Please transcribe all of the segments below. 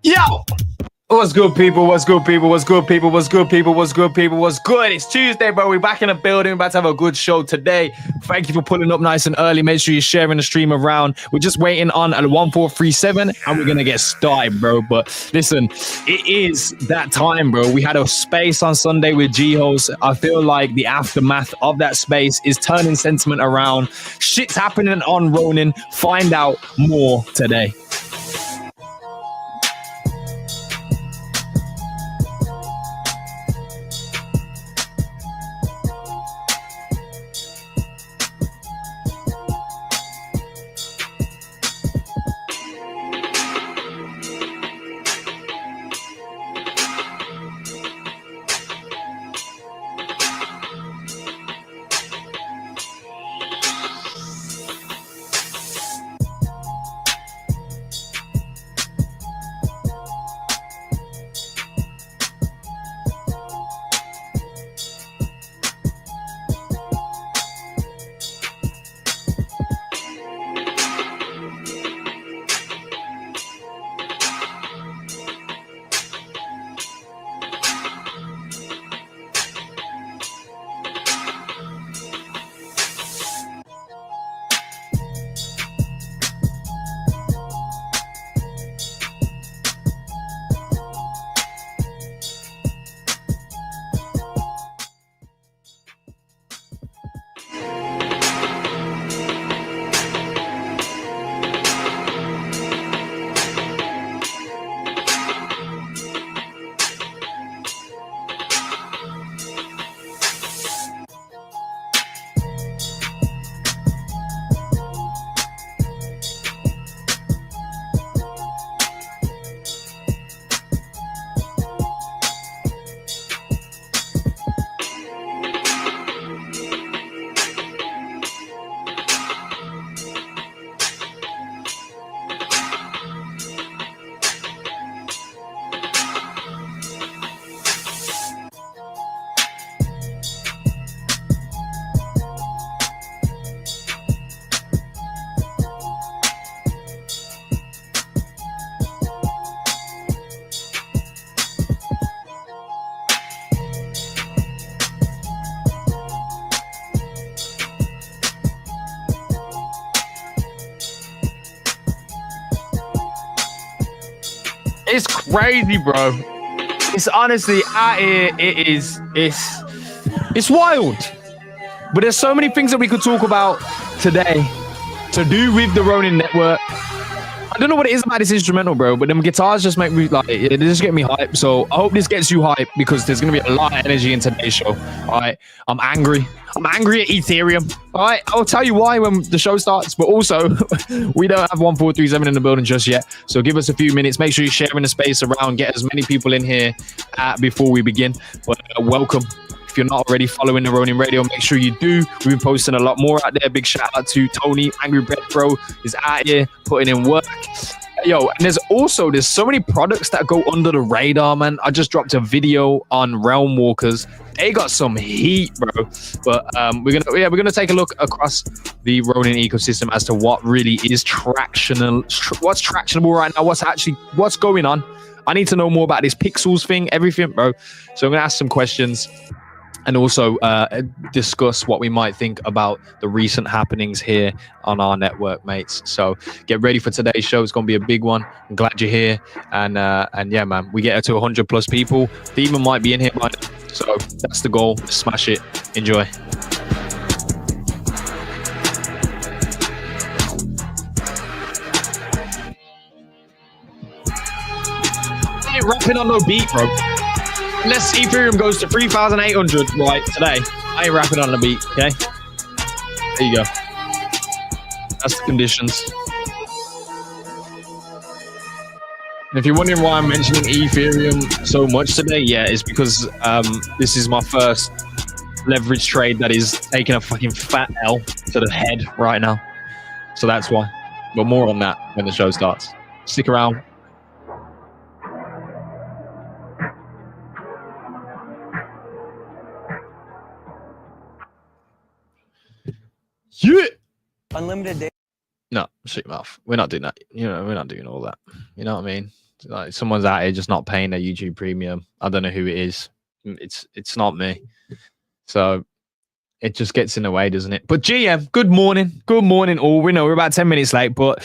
Yo! What's good, people? What's good, people? What's good, people? What's good, people? What's good, people? What's good? It's Tuesday, bro. We're back in the building. We're about to have a good show today. Thank you for pulling up nice and early. Make sure you're sharing the stream around. We're just waiting on a 1437 and we're going to get started, bro. But listen, it is that time, bro. We had a space on Sunday with G-Host. I feel like the aftermath of that space is turning sentiment around. Shit's happening on Ronin. Find out more today. It's crazy, bro. It's honestly out here. It's wild. But there's so many things that we could talk about today to do with the Ronin network. I don't know what it is about this instrumental, bro, but them guitars just make me like, they just get me hyped. So I hope this gets you hyped because there's going to be a lot of energy in today's show. All right. I'm angry. I'm angry at Ethereum. All right. I'll tell you why when the show starts, but also we don't have 1437 in the building just yet. So give us a few minutes. Make sure you're sharing the space around. Get as many people in here before we begin. But welcome. If you're not already following the Ronin Radio, make sure you do. We've been posting a lot more out there. Big shout out to Tony. Angry Bread Bro is out here putting in work. Yo, and there's so many products that go under the radar, man. I just dropped a video on Realm Walkers. They got some heat, bro. But we're gonna take a look across the Ronin ecosystem as to what really is what's tractionable right now, what's going on. I need to know more about this pixels thing, everything, bro. So I'm gonna ask some questions and also discuss what we might think about the recent happenings here on our network, mates. So get ready for today's show. It's going to be a big one. I'm glad you're here. And yeah, man, we get to 100 plus people. Demon might be in here by now. So that's the goal. Smash it. Enjoy. I ain't rapping on no beat, bro. Unless Ethereum goes to 3,800 right today, I ain't rapping on the beat, okay? There you go. That's the conditions. And if you're wondering why I'm mentioning Ethereum so much today, yeah, it's because this is my first leverage trade that is taking a fucking fat L to the head right now. So that's why. But more on that when the show starts. Stick around. Yeah. Unlimited day. No, shut your mouth. We're not doing that. You know, we're not doing all that. You know what I mean? Like someone's out here just not paying their YouTube premium. I don't know who it is. It's not me. So it just gets in the way, doesn't it? But GM, good morning. Good morning all. We know we're about 10 minutes late, but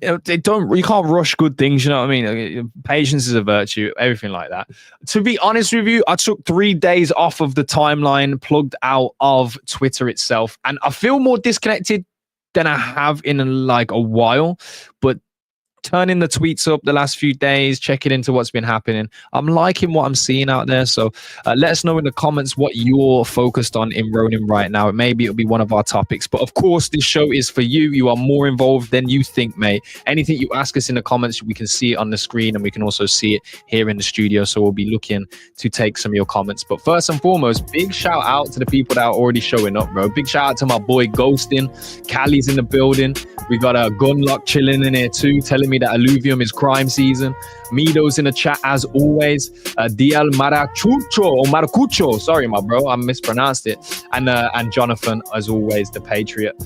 you know, you can't rush good things, you know what I mean? Patience is a virtue, everything like that. To be honest with you, I took 3 days off of the timeline, plugged out of Twitter itself, and I feel more disconnected than I have in like a while. But turning the tweets up the last few days, checking into what's been happening, I'm liking what I'm seeing out there. So let us know in the comments what you're focused on in Ronin right now. Maybe it'll be one of our topics, but of course this show is for you. You are more involved than you think, mate. Anything you ask us in the comments, we can see it on the screen and we can also see it here in the studio. So we'll be looking to take some of your comments. But first and foremost, big shout out to the people that are already showing up, bro. Big shout out to my boy Ghostin. Callie's in the building. We got a Gunlock chilling in here too, telling me that alluvium is crime season. Mido's in the chat as always. DL Maracucho, sorry my bro, I mispronounced it. And Jonathan as always, the Patriot.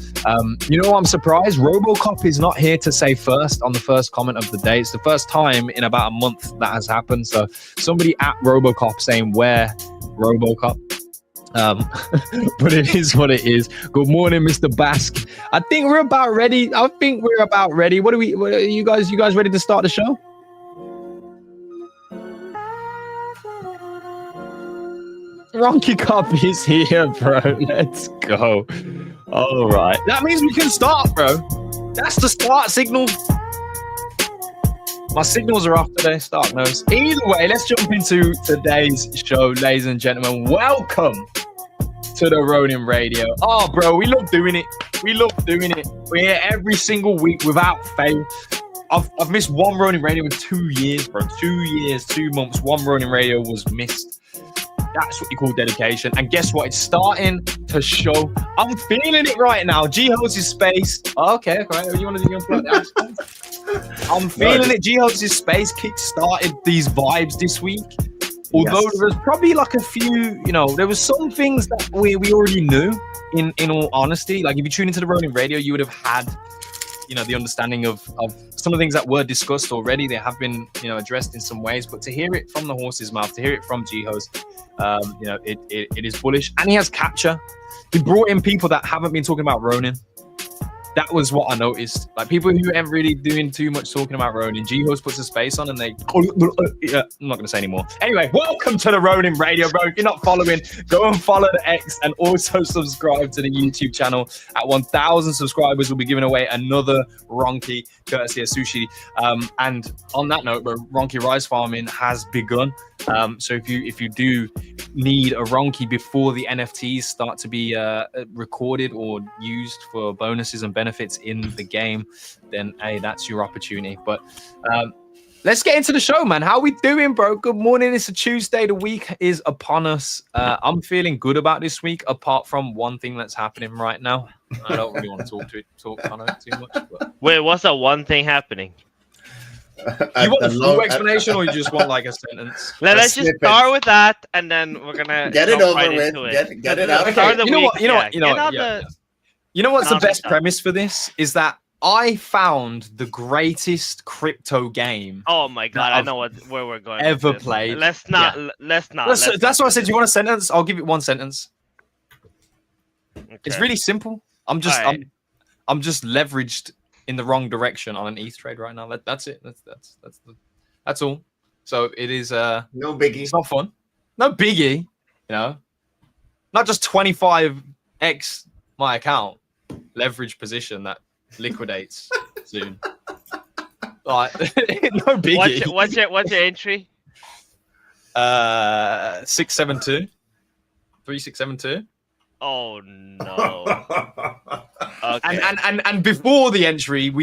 You know, I'm surprised Robocop is not here to say first on the first comment of the day. It's the first time in about a month that has happened. So somebody at Robocop saying where Robocop. But it is what it is. Good morning, Mr. Basque. I think we're about ready. What are you guys ready to start the show? Ronky Cop is here, bro. Let's go. All right. That means we can start, bro. That's the start signal. My signals are off today. Start knows. Either way, let's jump into today's show, ladies and gentlemen. Welcome to the Ronin Radio. Oh, bro, we love doing it. We're here every single week without fail. I've missed one Ronin Radio in 2 years, bro. 2 years, 2 months. One Ronin Radio was missed. That's what you call dedication. And guess what? It's starting to show. I'm feeling it right now. G-Host's space. Oh, okay. You want to do that? I'm feeling it. G-Host's space kick-started these vibes this week. Although there was probably like a few, you know, there was some things that we already knew, in all honesty. Like if you tune into the Ronin Radio, you would have had, you know, the understanding of some of the things that were discussed already. They have been, you know, addressed in some ways. But to hear it from the horse's mouth, to hear it from G-Host, you know, it is bullish. And he has capture. He brought in people that haven't been talking about Ronin. That was what I noticed. Like people who aren't really doing too much talking about Ronin, G-Host puts a space on and they. Yeah, I'm not going to say anymore. Anyway, welcome to the Ronin Radio, bro. If you're not following, go and follow the X and also subscribe to the YouTube channel. At 1,000 subscribers, we'll be giving away another Ronki courtesy of Sushi. And on that note, Ronki rice farming has begun. So if you do need a Ronki before the NFTs start to be recorded or used for bonuses and benefits in the game, then hey, that's your opportunity. But let's get into the show, man. How we doing, bro? Good morning. It's a Tuesday. The week is upon us. I'm feeling good about this week, apart from one thing that's happening right now. I don't really want to talk on it too much. But... Wait, what's that one thing happening? You want the full explanation, or you just want like a sentence? Let's just start with that, and then we're gonna get it over with. Get it out. Okay. You know what? You know what's the best premise for this is that I found the greatest crypto game. Oh my god! I know where we're going. Ever played? Let's not. That's what I said. Do you want a sentence? I'll give it one sentence. Okay. It's really simple. I'm just leveraged in the wrong direction on an ETH trade right now. That's it. That's all. So it is no biggie. It's not fun. No biggie. You know, not just 25x my account leverage position that liquidates soon. Like no biggie. What's your entry? 672. 3672. Oh no. Okay. And before the entry, it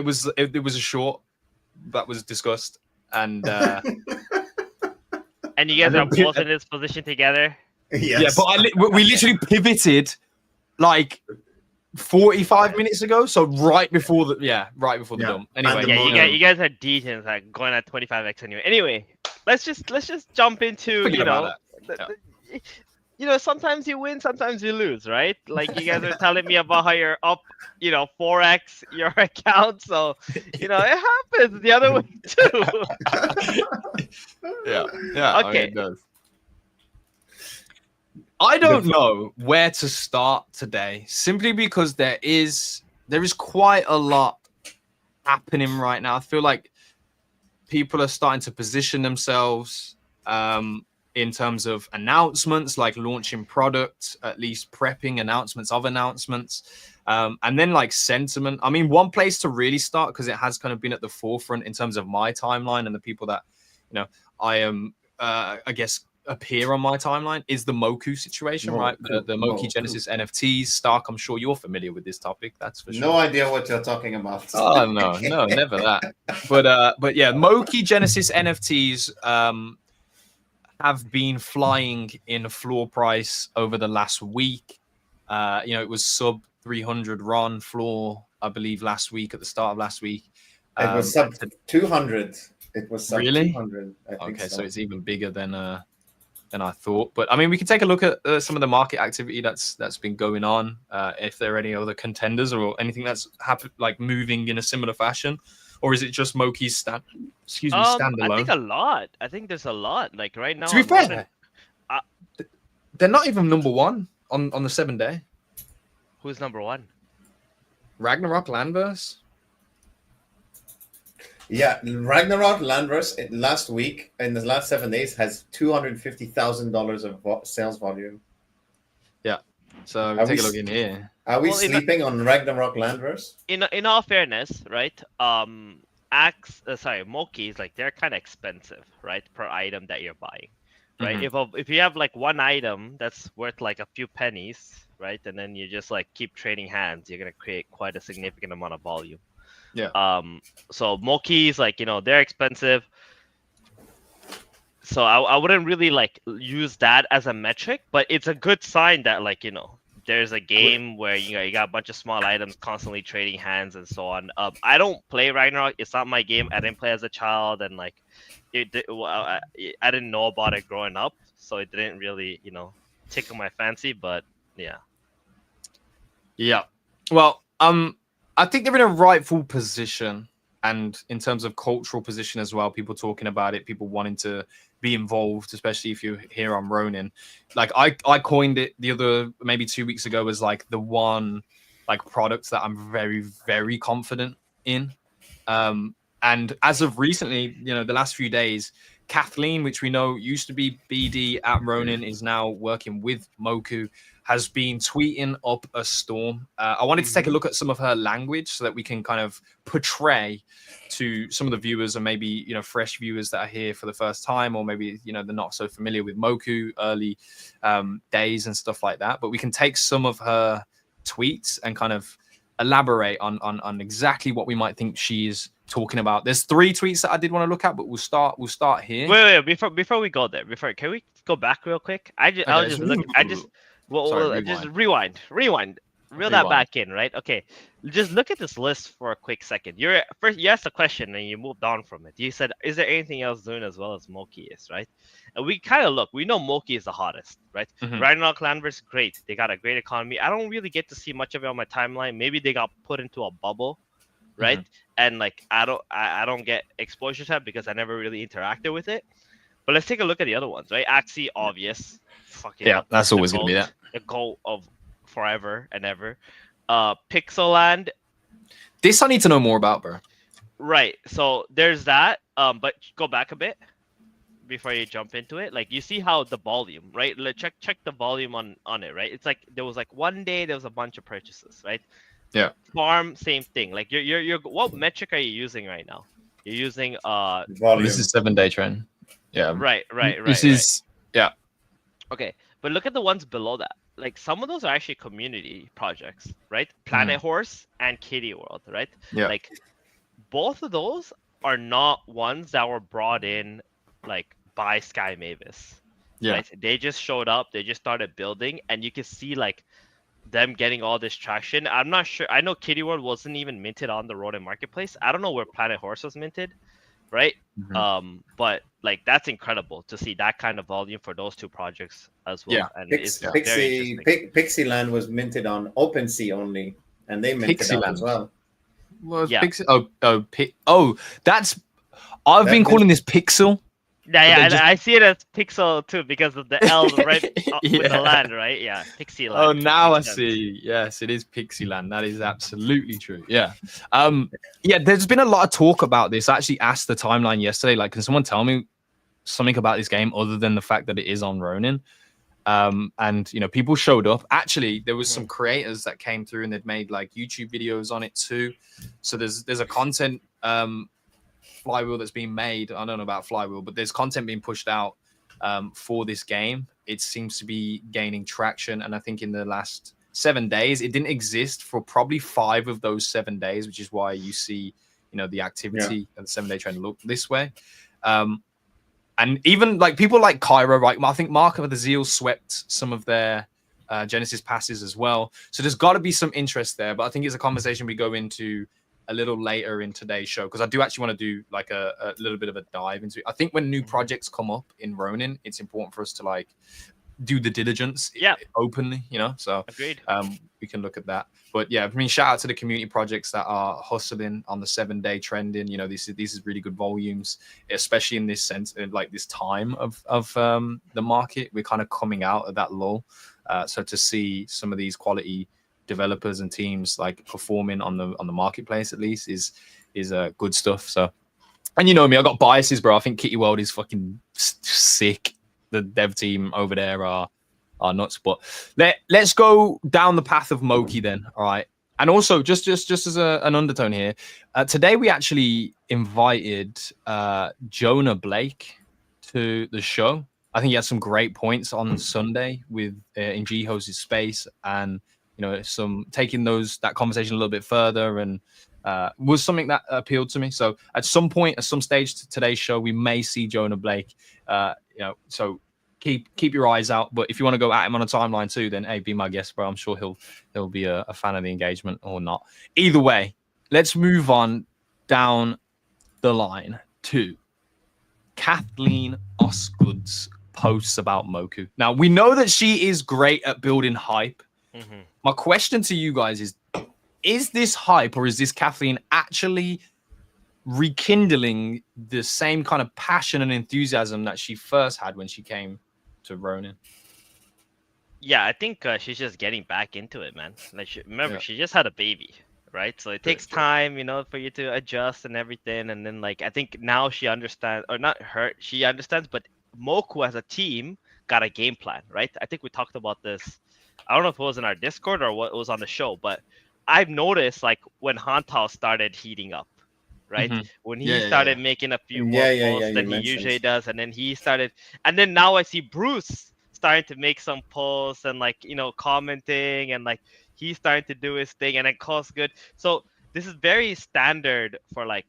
was a short that was discussed, and and you guys are both in this position together. Yes. Yeah, but we literally pivoted like 45 minutes ago, so right before the dump. Anyway, you guys are decent, like going at 25x anyway. Anyway, let's just jump into sometimes you win, sometimes you lose, right? Like you guys are telling me about how you're up, 4x your account. So, it happens the other way too. Yeah. Okay. It does. I don't know where to start today, simply because there is quite a lot happening right now. I feel like people are starting to position themselves in terms of announcements, like launching products, at least prepping announcements of announcements, and then like sentiment. I mean, one place to really start, because it has kind of been at the forefront in terms of my timeline and the people that, I am, I guess, appear on my timeline, is the Moku situation, right? The Moki Genesis NFTs. Stark, I'm sure you're familiar with this topic. That's for sure. No idea what you're talking about. Oh no, never that. But yeah, Moki Genesis NFTs have been flying in floor price over the last week. It was sub 300 RON floor, I believe, last week, at the start of last week. It was sub 200. It was sub really 200. Okay, so it's even bigger than I thought. But I mean, we can take a look at some of the market activity that's been going on. If there are any other contenders or anything that's happened, like moving in a similar fashion, or is it just Moki's standalone? I think a lot. I think there's a lot. Like right now. To be fair, they're not even number one on the 7-day. Who's number one? Ragnarok Landverse. Yeah, Ragnarok Landverse last week, in the last 7 days, has $250,000 of sales volume. Yeah. So take a look in here. Are we sleeping on Ragnarok Landverse? In all fairness, right? Mokis, like, they're kind of expensive, right, per item that you're buying, right? Mm-hmm. If you have like one item that's worth like a few pennies, right, and then you just like keep trading hands, you're gonna create quite a significant amount of volume. Yeah. So Mokis, like, they're expensive. So I wouldn't really like use that as a metric, but it's a good sign that, like, there's a game where you got a bunch of small items constantly trading hands and so on. I don't play Ragnarok. It's not my game. I didn't play as a child, and like I didn't know about it growing up, so it didn't really tickle my fancy. But yeah. Well, I think they're in a rightful position, and in terms of cultural position as well, people talking about it, people wanting to be involved, especially if you're here on Ronin. Like I coined it the other, maybe 2 weeks ago, as like the one like products that I'm very, very confident in. And as of recently, the last few days, Kathleen, which we know used to be BD at Ronin, is now working with Moku, has been tweeting up a storm. I wanted to take a look at some of her language so that we can kind of portray to some of the viewers, and maybe fresh viewers that are here for the first time, or maybe they're not so familiar with Moku early days and stuff like that. But we can take some of her tweets and kind of elaborate on exactly what we might think she's talking about. There's 3 tweets that I did want to look at, but we'll start here. Wait, before we go there, can we go back real quick? Just rewind, reel that back in, right? Okay, just look at this list for a quick second. You asked a question and you moved on from it. You said, is there anything else doing as well as Moki is, right? And we kind of we know Moki is the hottest, right? Ragnarok Landverse, great. They got a great economy. I don't really get to see much of it on my timeline. Maybe they got put into a bubble, right? And like I don't get exposure to that because I never really interacted with it. But let's take a look at the other ones, right? Axie, obvious. Fucking yeah, that's always gonna be that. The goal of forever and ever. Pixelland. This I need to know more about, bro. Right. So there's that. But go back a bit before you jump into it. Like you see how the volume, right? Check the volume on it, right? It's like there was like one day there was a bunch of purchases, right? Yeah. Farm, same thing. Like you're what metric are you using right now? You're using volume. This is 7-day trend. Yeah. Right. This is yeah. Okay, but look at the ones below that. Like some of those are actually community projects, right? Planet Horse and Kitty World, right? Yeah. Like both of those are not ones that were brought in like by Sky Mavis. Yeah. Right? They just showed up, they just started building, and you can see like them getting all this traction. I'm not sure. I know Kitty World wasn't even minted on the Ronin marketplace. I don't know where Planet Horse was minted, right? But like that's incredible to see that kind of volume for those 2 projects as well. Yeah. And Pixieland was minted on OpenSea only, and they minted out as well. That's I've been calling this Pixel. Yeah, I see it as Pixel too because of the L right with the land, right? Yeah, Pixieland. Oh, now I see. Yes, it is Pixieland. That is absolutely true. Yeah. Yeah, there's been a lot of talk about this. I actually asked the timeline yesterday, like, can someone tell me something about this game other than the fact that it is on Ronin? And people showed up. Actually, there was some creators that came through and they'd made like YouTube videos on it too. So there's a content flywheel that's being made. I don't know about flywheel, but there's content being pushed out for this game. It seems to be gaining traction, and I think in the last 7 days, it didn't exist for probably 5 of those 7 days, which is why you see the activity and the 7-day trend look this way. And even like people like Cairo, right? I think Mark of the Zeal swept some of their Genesis passes as well. So there's got to be some interest there, but I think it's a conversation we go into a little later in today's show, because I do actually want to do like a little bit of a dive into it. I think when new projects come up in Ronin, it's important for us to like do the diligence openly, so agreed. We can look at that. But yeah, I mean, shout out to the community projects that are hustling on the 7-day trending. These is really good volumes, especially in this sense, like this time of the market. We're kind of coming out of that lull, so to see some of these quality developers and teams like performing on the marketplace at least is good stuff. So, and me, I got biases, bro. I think Kitty World is fucking sick. The dev team over there are nuts. But let's go down the path of Moki then. All right. And also just as an undertone here, today we actually invited Jonah Blake to the show. I think he had some great points on Sunday with in G-Host's space, and some taking that conversation a little bit further, and was something that appealed to me. So at some point, at some stage to today's show, we may see Jonah Blake. So keep your eyes out. But if you want to go at him on a timeline too, then hey, be my guest, bro. I'm sure he'll be a fan of the engagement or not. Either way, let's move on down the line to Kathleen Osgood's posts about Moku. Now we know that she is great at building hype. My question to you guys is this hype, or is this Kathleen actually rekindling the same kind of passion and enthusiasm that she first had when she came to Ronin? Yeah, I think she's just getting back into it, man. Like, remember, Yeah. she just had a baby, right? So it takes True. time, for you to adjust and everything. And then, like, I think now she understands, or not her, she understands, but Moku as a team got a game plan, right? I think we talked about this. I don't know if it was in our Discord or what was on the show, but I've noticed, like, when Hantao started heating up, right? Mhm. When Yeah, he yeah, started yeah. making a few more Yeah, posts you than he mentioned. usually does, and then he started, and then now I see Bruce starting to make some posts and, like, commenting, and, like, he's starting to do his thing, and it costs good. So this is very standard for, like,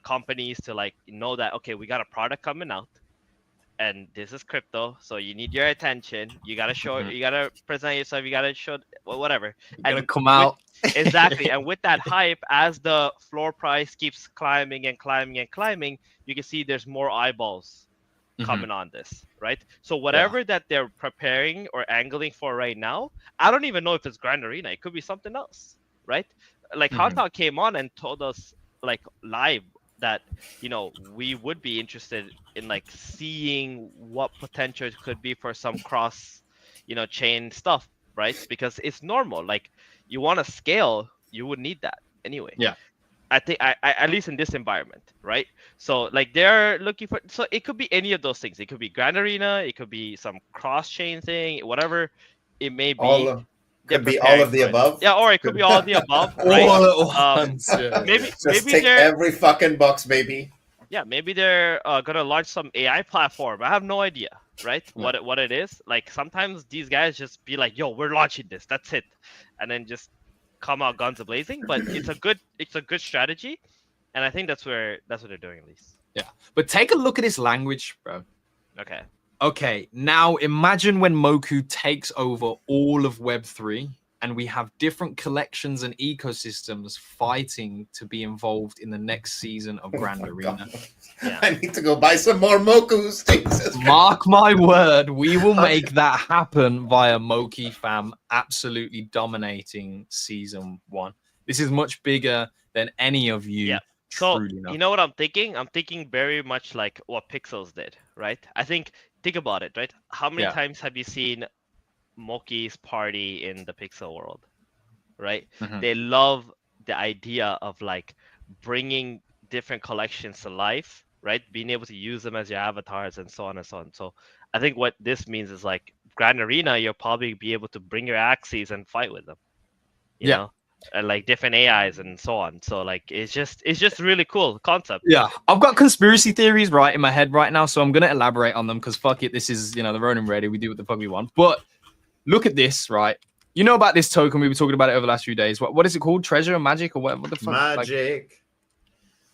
companies to, like, know that, okay, we got a product coming out and this is crypto, so you need your attention. You gotta show, Mhm. you gotta present yourself, you gotta show, whatever. You're gonna And come with, out. exactly, and with that hype, as the floor price keeps climbing and climbing and climbing, you can see there's more eyeballs Mhm. coming on this, right? So Yeah. whatever that they're preparing or angling for right now, I don't even know if it's Grand Arena. It could be something else, right? Like, Mhm. Hanta came on and told us, like, live that, we would be interested in, like, seeing what potential it could be for some cross, chain stuff, right? Because it's normal. Like, you want to scale, you would need that anyway. Yeah. I think I at least in this environment, right? So, like, they're looking for, so it could be any of those things. It could be Grand Arena, it could be some cross chain thing, whatever it may be. They're Could be all preparing of the for it. above. Yeah, or it could be all of the above, right? All at once. Yeah. Maybe Just maybe take they're every fucking box, baby. maybe they're gonna launch some AI platform. I have no idea, right? Yeah. What it is. Like, sometimes these guys just be like, "Yo, we're launching this. That's it," and then just come out guns a blazing. But it's a good strategy, and I think that's what they're doing, at least. Yeah. But take a look at this language, bro. Okay. Okay, now imagine when Moku takes over all of Web3 and we have different collections and ecosystems fighting to be involved in the next season of Grand my Arena. God. Yeah. I need to go buy some more Mokus. Jesus Mark my word, we will make that happen via Moki fam absolutely dominating season 1. This is much bigger than any of you Yeah. So, truly know. you know what I'm thinking? I'm thinking very much like what Pixels did, right? Think about it, right? How many Yeah. times have you seen Moki's party in the Pixel world, right? Mhm. They love the idea of, like, bringing different collections to life, right? Being able to use them as your avatars and so on and so on. So I think what this means is, like, Grand Arena, you'll probably be able to bring your axes and fight with them, you Yeah. know? And, like, different AIs and so on. So, like, it's just really cool concept. Yeah, I've got conspiracy theories right in my head right now, so I'm gonna elaborate on them because fuck it, this is the Ronin ready. We do what the fuck we want. But look at this, right? You know about this token? We were talking about it over the last few days. What is it called? Treasure, magic, or what the fuck? Magic.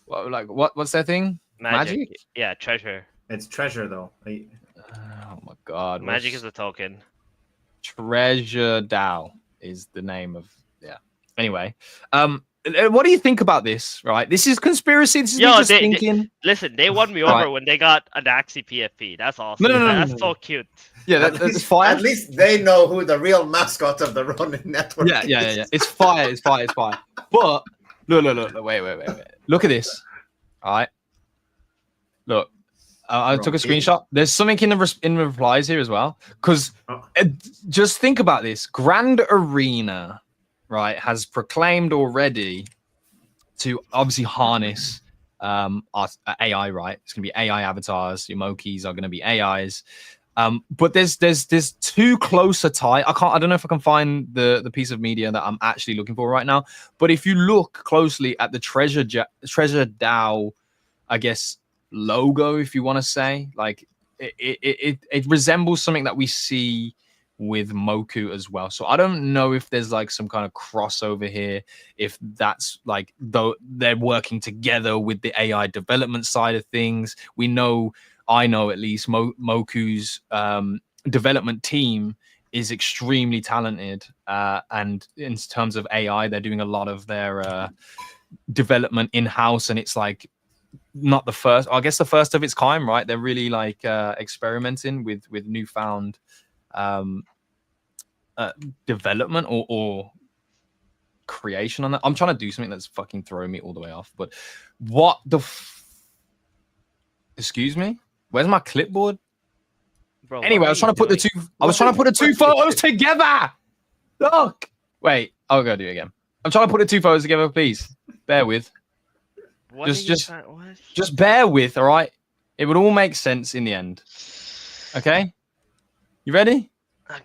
What's that thing? Magic? Yeah, treasure. It's treasure though. Oh my god! Magic is a token. Treasure DAO is the name of Anyway, what do you think about this? Right, this is conspiracy. This is me just thinking. Listen, they won me over when they got an Axie PFP. That's awesome. No, That's so cute. Yeah, that's fire. At least they know who the real mascot of the Ronin network is. Yeah. It's fire. It's fire. But look. Wait. Look at this. All right. Look, I took a screenshot. There's something in the replies here as well. Because just think about this. Grand Arena, right, has proclaimed already to obviously harness our AI, right? It's going to be AI avatars. Your Mokis are going to be AIs. But there's too close a tie. I don't know if I can find the piece of media that I'm actually looking for right now. But if you look closely at the Treasure DAO, I guess, logo, if you want to say, like it resembles something that we see with Moku as well. So I don't know if there's like some kind of crossover here, if that's like though they're working together with the AI development side of things. I know at least Moku's development team is extremely talented, and in terms of AI, they're doing a lot of their development in-house, and it's like not the first, I guess the first of its kind, right? They're really like experimenting with newfound development or creation on that. I'm trying to do something that's fucking throwing me all the way off, but what the excuse me? Where's my clipboard? bro. Anyway, what I are was trying you to put the doing? two. I was trying to put the two photos together. Look. Wait, I'll go do it again. I'm trying to put the two photos together, please. Bear with. What are you Just trying? What? just bear with. All right. It would all make sense in the end. Okay. You ready? Okay.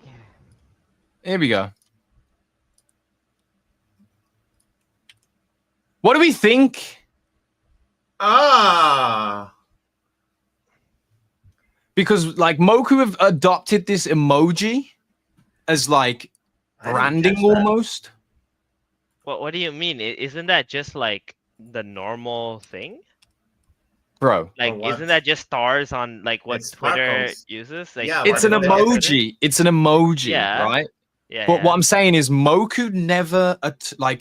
Here we go. What do we think? Because like Moku have adopted this emoji as like I didn't branding catch that. almost. What do you mean? Isn't that just like the normal thing? Bro, Like, what? isn't that just stars on like what It Twitter sparkles. uses? Like, Yeah, it's an but sparkles on it's- Twitter? emoji. It's an emoji, Yeah. right? Yeah. But yeah. what I'm saying is Moku never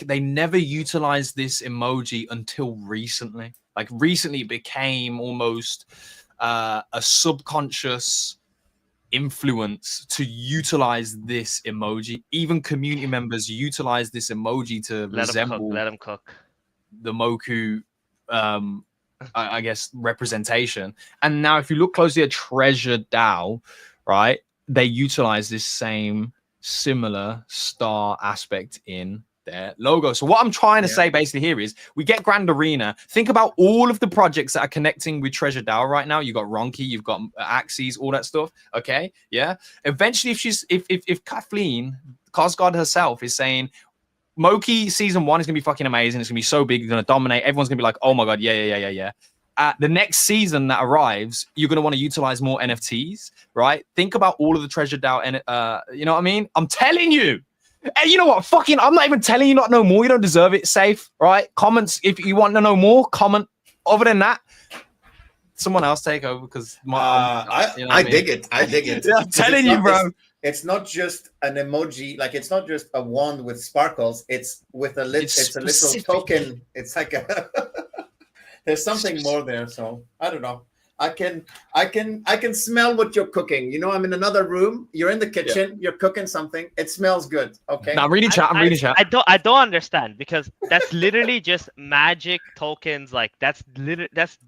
they never utilized this emoji until recently. Like recently it became almost a subconscious influence to utilize this emoji. Even community members utilize this emoji to Let them cook. resemble Let them cook. the Moku I guess representation. And now if you look closely at Treasure DAO, right, they utilize this same similar star aspect in their logo. So what I'm trying to say basically here is we get Grand Arena. Think about all of the projects that are connecting with Treasure DAO right now. You've got Ronki, you've got Axes, all that stuff. Okay. Yeah. Eventually, if Kathleen, Cosgod herself, is saying Moki season 1 is gonna be fucking amazing. It's gonna be so big, it's gonna dominate. Everyone's gonna be like, oh my god, yeah. The next season that arrives, you're gonna want to utilize more NFTs, right? Think about all of the Treasure DAO, and you know what I mean? I'm telling you. And you know what? Fucking, I'm not even telling you not know more. You don't deserve it. Safe, right? Comments if you want to know more. Comment. Other than that, someone else take over because I dig it. I dig it. Yeah, I'm telling you, bro. It's not just an emoji, like it's not just a wand with sparkles. It's with a it's a little specific. token. It's like a there's something more there. So I don't know. I can smell what you're cooking. You know, I'm in another room. You're in the kitchen. You're cooking something. It smells good. Okay. Now I'm reading chat. I'm reading chat. I don't understand because that's literally just magic tokens. Like that's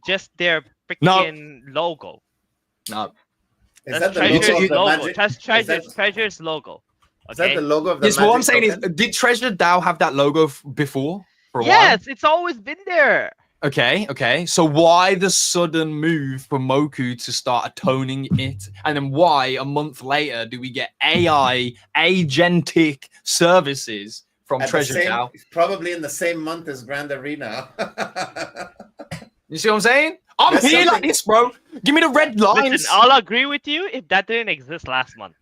just their freaking logo. No. Is That's that the logo Treasure's of the logo. magic? That's Is that- Treasure's logo. Is that Okay. the logo of the Yes, what I'm magic saying is, token? did Treasure DAO have that logo before for a while? Yes, it's always been there. Okay. So why the sudden move for Moku to start atoning it? And then why a month later do we get AI agentic services from At the Treasure same- DAO? Probably in the same month as Grand Arena. You see what I'm saying? I'm That's here like something- this, bro. Give me the red lines. Listen, I'll agree with you if that didn't exist last month.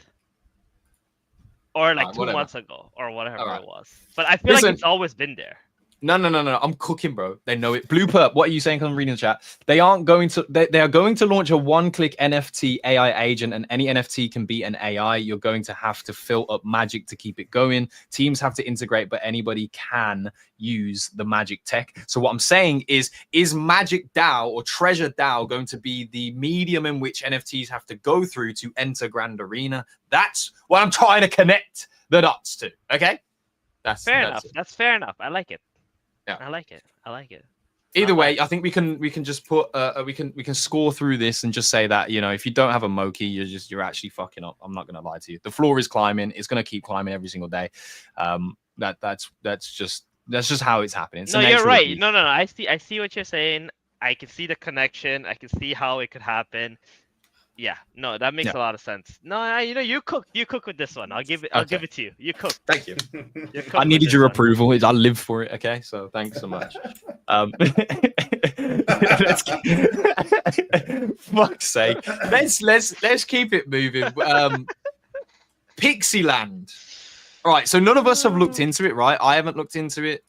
Or like Alright, 2 whatever. months ago, or whatever Alright. it was. But I feel Listen. like it's always been there. No. I'm cooking, bro. They know it. Blue Perp, what are you saying? I'm reading the chat. They aren't going to. They are going to launch a one-click NFT AI agent, and any NFT can be an AI. You're going to have to fill up Magic to keep it going. Teams have to integrate, but anybody can use the Magic tech. So what I'm saying is Magic DAO or Treasure DAO going to be the medium in which NFTs have to go through to enter Grand Arena? That's what I'm trying to connect the dots to. Okay. That's Fair enough. That's fair enough. I like it. Yeah. I like it. Either way, I think we can just put we can score through this and just say that, you know, if you don't have a Moki, you're actually fucking up. I'm not gonna lie to you. The floor is climbing. It's gonna keep climbing every single day. That's just how it's happening. It's the No, nature you're of the right. beast. No. I see what you're saying. I can see the connection. I can see how it could happen. Yeah, no, that makes a lot of sense. No, you cook with this one. I'll give it to you. You cook. Thank you. You cook I with needed this your one. approval. I live for it. Okay, so thanks so much. Let's fuck's sake. Let's keep it moving. Pixieland. All right, so none of us have looked into it, right? I haven't looked into it.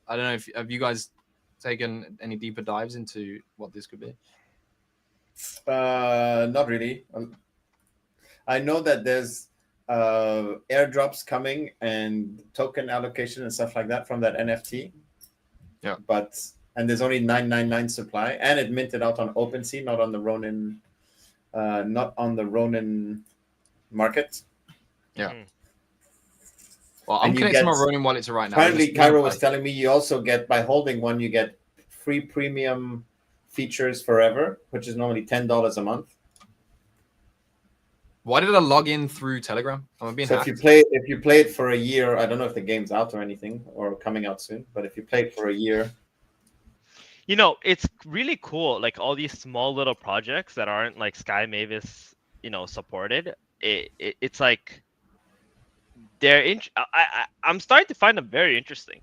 I don't know if have you guys taken any deeper dives into what this could be? Not really. I know that there's airdrops coming and token allocation and stuff like that from that NFT. Yeah. And there's only 999 supply, and it minted out on OpenSea, not on the Ronin, market. Yeah. Mm. Well, I'm And you connecting my get- Ronin wallet to right now. Apparently, Just- Cairo was telling me you also get, by holding one, you get free premium features forever, which is normally $10 a month. Why did I log in through Telegram? Am I being So hacked? if you play it for a year, I don't know if the game's out or anything or coming out soon, but if you play it for a year, It's really cool. Like all these small little projects that aren't like Sky Mavis, supported. It's like I'm starting to find them very interesting.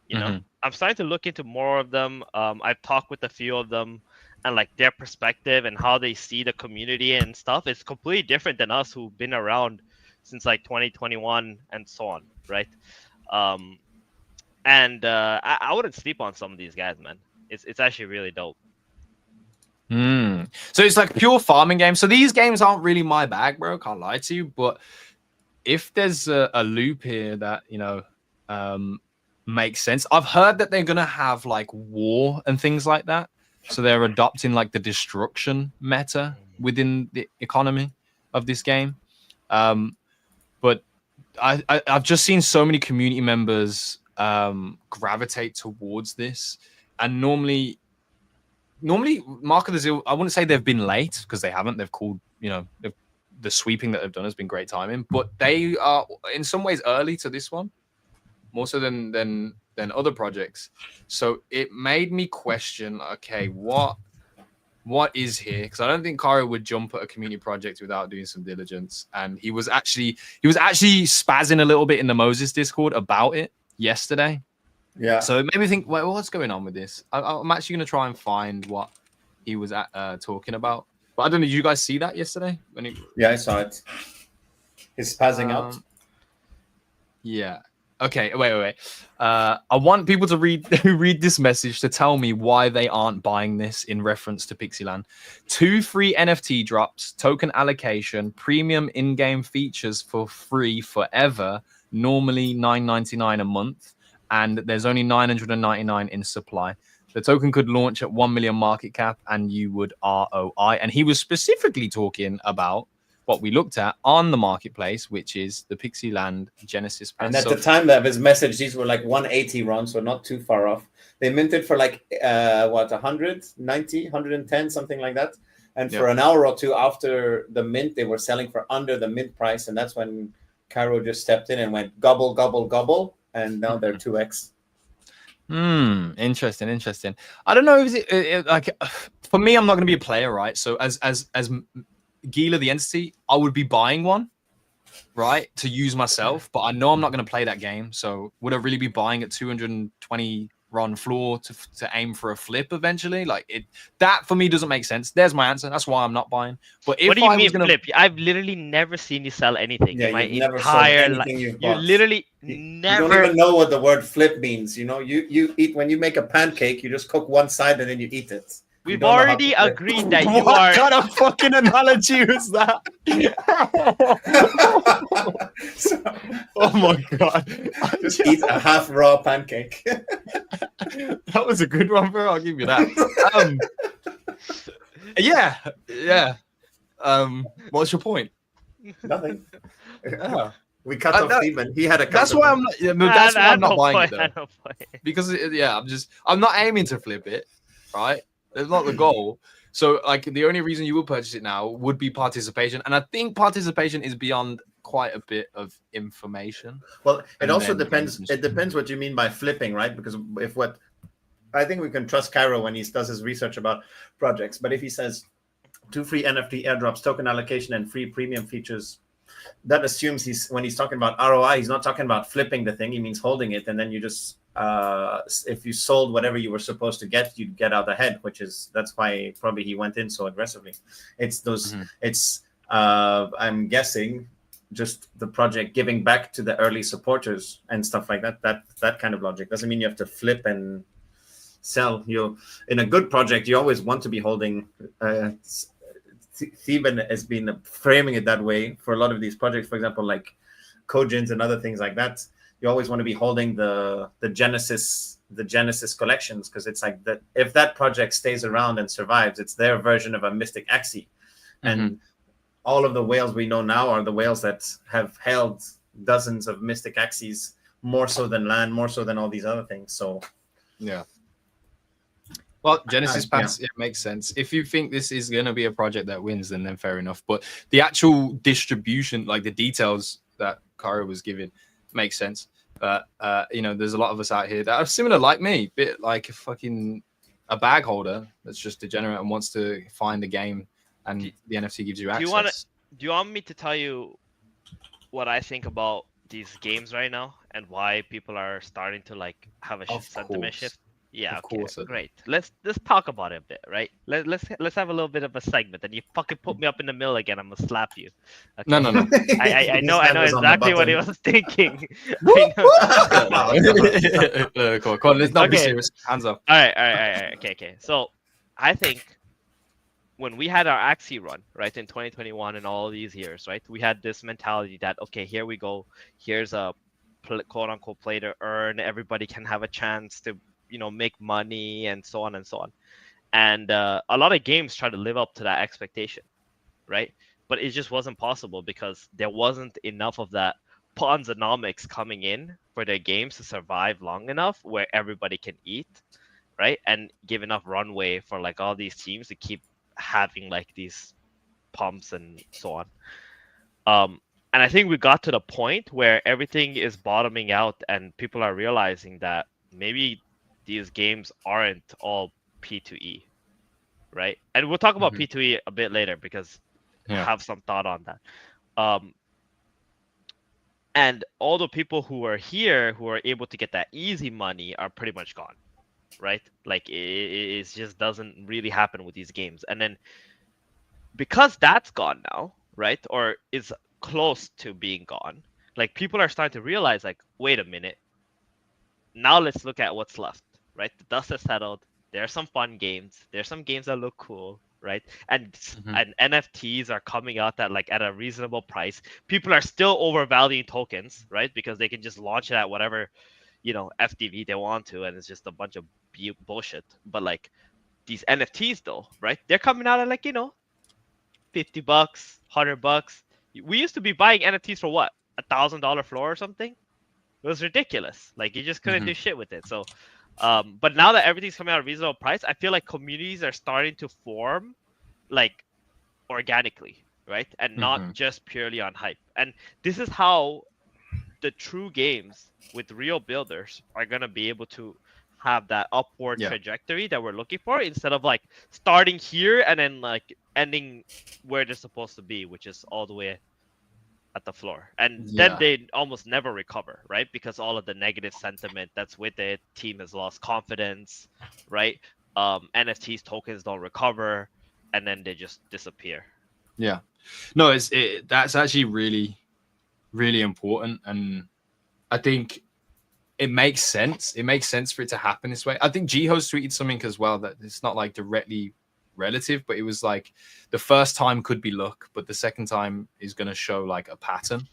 Mhm. I'm starting to look into more of them. I've talked with a few of them, and like their perspective and how they see the community and stuff is completely different than us who've been around since like 2021 and so on, right? Um, and I wouldn't sleep on some of these guys, man. It's actually really dope. So it's like pure farming game. So these games aren't really my bag, bro. Can't lie to you. But if there's a loop here that makes sense, I've heard that they're gonna have like war and things like that. So they're adopting like the destruction meta within the economy of this game. But I've just seen so many community members gravitate towards this, and normally Mark of the Zeal, I wouldn't say they've been late because they haven't. They've called, the sweeping that they've done has been great timing, but they are in some ways early to this one, more so than other projects. So it made me question, okay, what is here? Because I don't think Cairo would jump at a community project without doing some diligence. And he was actually spazzing a little bit in the Moses Discord about it yesterday. yeah. So it made me think, well, what's going on with this? I'm actually going to try and find what he was talking about. But I don't know. Did you guys see that yesterday? Yeah, I saw it. He's spazzing out. Yeah. Okay. Wait. I want people to read this message to tell me why they aren't buying this in reference to Pixieland. 2 free NFT drops, token allocation, premium in-game features for free forever. Normally $9.99 a month. And there's only 999 in supply. The token could launch at 1 million market cap and you would ROI. And he was specifically talking about what we looked at on the marketplace, which is the Pixieland Genesis Pass. And at the time of his message, these were like 180 runs, so not too far off. They minted for like, 190, 110, something like that. And for an hour or two after the mint, they were selling for under the mint price. And that's when Caro just stepped in and went gobble, gobble, gobble. And now they're 2x. Interesting. I don't know. Is it like for me? I'm not going to be a player, right? So as Gila the entity, I would be buying one, right, to use myself. But I know I'm not going to play that game. So would I really be buying at 220 run floor to aim for a flip eventually? Like that for me doesn't make sense. There's my answer. That's why I'm not buying. But if what do you I mean was flip? I've literally never seen you sell anything Yeah, in my you've never entire sold life. anything you've You bought. literally You never. don't even know what the word flip means. You eat when you make a pancake, you just cook one side and then you eat it. We've already agreed that you what are. kind of fucking analogy was that? Oh my god! Just eat a half raw pancake. That was a good one, bro. I'll give you that. Yeah. What's your point? Nothing. Yeah. We cut off Steven. He had a cut. That's why I'm not. That's why I'm not buying it though. Point. Because I'm not aiming to flip it, right? That's not the goal. So like the only reason you would purchase it now would be participation, and I think participation is beyond quite a bit of information. Well, it also depends. It depends what you mean by flipping, right? Because I think we can trust Cairo when he does his research about projects. But if he says 2 free NFT airdrops, token allocation, and free premium features, that assumes when he's talking about ROI, he's not talking about flipping the thing. He means holding it, and then you just if you sold whatever you were supposed to get, you'd get out ahead. That's why probably he went in so aggressively. It's those. Mm-hmm. It's I'm guessing just the project giving back to the early supporters and stuff like that. That kind of logic doesn't mean you have to flip and sell. In a good project, you always want to be holding. Theban has been framing it that way for a lot of these projects, for example, like Kojins and other things like that. You always want to be holding the Genesis collections, because it's like that. If that project stays around and survives, it's their version of a Mystic Axie. Mm-hmm. And all of the whales we know now are the whales that have held dozens of Mystic Axies, more so than land, more so than all these other things. So yeah. Well, Genesis Yeah. Pass, it makes sense. If you think this is going to be a project that wins, then fair enough. But the actual distribution, like the details that Kara was giving, makes sense. But there's a lot of us out here that are similar, like me, bit like a bag holder that's just degenerate and wants to find a game, and the NFT gives you access. Do you want me to tell you what I think about these games right now and why people are starting to like have a Of sentiment course. shift? Yeah, Of okay, course. great. Let's talk about it a bit, right? Let's have a little bit of a segment. And you fucking put me up in the middle again, I'm gonna slap you. Okay. No. I know His hand was on the exactly what he button. was thinking. I know. Come on, let's not be Okay. serious. Hands up. All right. Okay. So I think when we had our Axie run, right, in 2021 and all these years, right, we had this mentality that, okay, here we go. Here's a quote unquote play to earn. Everybody can have a chance to, make money and so on and so on. And a lot of games try to live up to that expectation, right? But it just wasn't possible because there wasn't enough of that Ponzonomics coming in for their games to survive long enough where everybody can eat, right? And give enough runway for like all these teams to keep having like these pumps and so on. And I think we got to the point where everything is bottoming out and people are realizing that maybe these games aren't all P2E, right? And we'll talk about P2E a bit later because I have some thought on that. And all the people who are here who are able to get that easy money are pretty much gone, right? Like it just doesn't really happen with these games. And then because that's gone now, right? Or is close to being gone, like people are starting to realize like, wait a minute, now let's look at what's left, right? The dust has settled. There are some fun games. There are some games that look cool, right? And NFTs are coming out at a reasonable price. People are still overvaluing tokens, right? Because they can just launch it at whatever, FDV they want to, and it's just a bunch of bullshit. But like these NFTs though, right? They're coming out at like, $50, $100. We used to be buying NFTs for what? $1,000 floor or something? It was ridiculous. Like you just couldn't do shit with it. So but now that everything's coming at a reasonable price, I feel like communities are starting to form like organically, right? And not just purely on hype. And this is how the true games with real builders are going to be able to have that upward trajectory that we're looking for, instead of like starting here and then like ending where they're supposed to be, which is all the way at the floor. And then they almost never recover, right? Because all of the negative sentiment that's with it, team has lost confidence, right? NFTs tokens don't recover, and then they just disappear. Yeah, no, that's actually really, really important, and I think it makes sense. It makes sense for it to happen this way. I think Jiho's tweeted something as well that it's not like directly relative, but it was like the first time could be luck, but the second time is going to show like a pattern.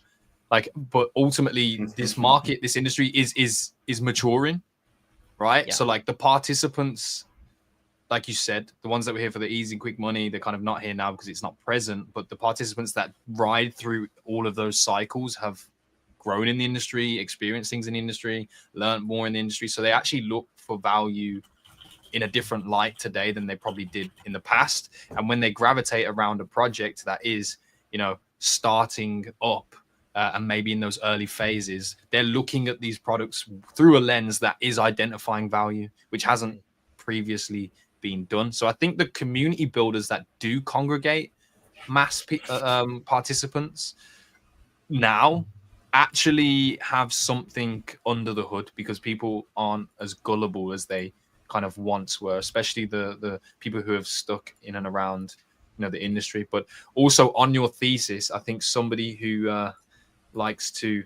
Like, but ultimately, this market, this industry is maturing, right? Yeah. So like the participants, like you said, the ones that were here for the easy, quick money, they're kind of not here now because it's not present. But the participants that ride through all of those cycles have grown in the industry, experienced things in the industry, learned more in the industry. So they actually look for value in a different light today than they probably did in the past. And when they gravitate around a project that is, starting up and maybe in those early phases, they're looking at these products through a lens that is identifying value, which hasn't previously been done. So I think the community builders that do congregate mass participants now actually have something under the hood, because people aren't as gullible as they kind of once were, especially the people who have stuck in and around the industry. But also on your thesis, I think somebody who likes to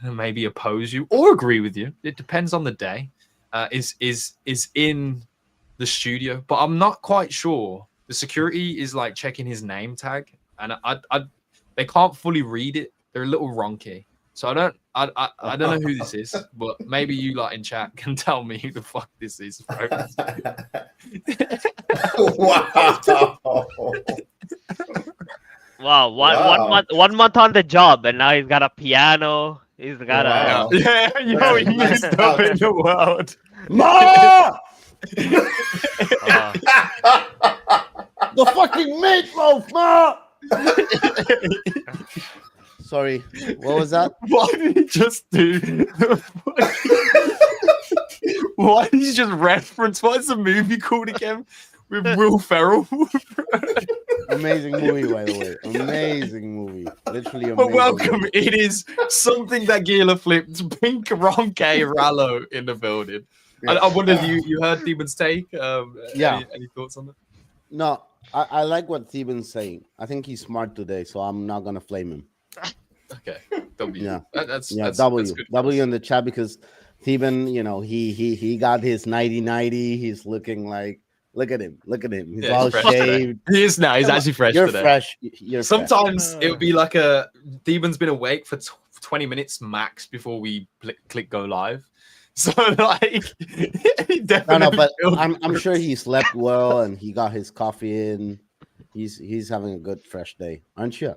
maybe oppose you or agree with you, it depends on the day, is in the studio, but I'm not quite sure. The security is like checking his name tag, and they can't fully read it. They're a little wonky, so I don't know who this is, but maybe you lot in chat can tell me who the fuck this is, bro. Wow. One month on the job, and now he's got a piano. He's got Yo, he's top in the world. Ma! The fucking meatloaf, ma! Sorry, what was that? Why did he just do? Why did he just reference? What is the movie called again? With Will Ferrell. Amazing movie, by the way. Amazing movie. Literally amazing. But welcome. movie. It is something that Gila flipped. Pink Ronke Rallo in the building. I wonder if you heard Theban's take. Yeah. Any thoughts on that? No, I like what Theban's saying. I think he's smart today, so I'm not gonna flame him. Okay. W. Yeah. That's W. That's good. W in the chat because Theban, he got his 90-90. He's looking like, look at him. He's Yeah, all he's fresh today. shaved. He is now. He's actually fresh You're today. fresh. You're Sometimes it'll be like Theban's been awake for 20 minutes max before we click go live. So like, he definitely but I'm sure he slept well and he got his coffee in. He's having a good fresh day, aren't you?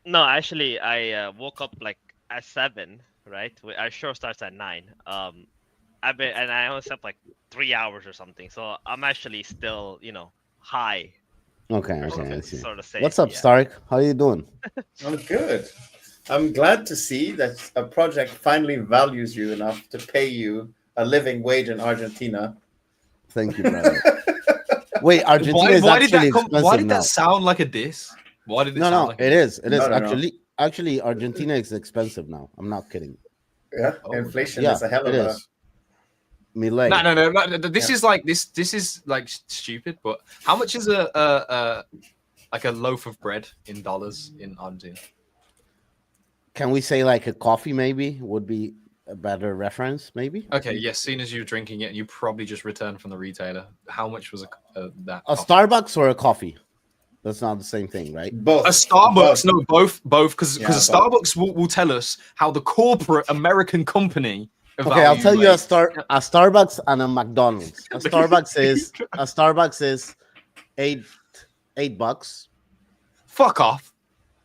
No, actually, I woke up like at 7, right? Our show starts at 9. I only slept like 3 hours or something, so I'm actually still, high. Okay. I see. Sort of say. What's up, Stark? How you doing? I'm good. I'm glad to see that a project finally values you enough to pay you a living wage in Argentina. Thank you, brother. Wait, Argentina is actually expensive why did now. that sound like a diss? Why did it sound like it is. It is No. actually Argentina is expensive now. I'm not kidding. Yeah, Oh, inflation Yeah, is a hell of it a. is. Millet. No. This Yeah. this is like stupid. But how much is a loaf of bread in dollars in Argentina? Can we say like a coffee maybe would be a better reference maybe? Okay, yes. Seeing as you're drinking it, and you probably just returned from the retailer. How much was that? A coffee? Starbucks or a coffee? That's not the same thing, right? Both. A Starbucks, Both. no, both, because Yeah, a both. Starbucks will tell us how the corporate American company. Okay, I'll tell you a evaluates- Starbucks and a McDonald's. A Starbucks is $8. Fuck off.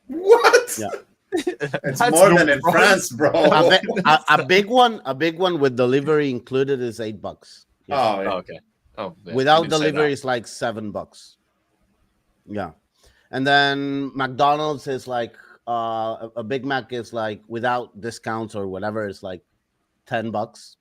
What? Yeah. It's That's more no than in price. France, bro. A big one with delivery included is $8. Yeah. Oh, yeah. Oh, okay. Oh, yeah, Without you didn't say delivery, that. it's like $7. Yeah, and then McDonald's is like a Big Mac is like without discounts or whatever, it's like $10.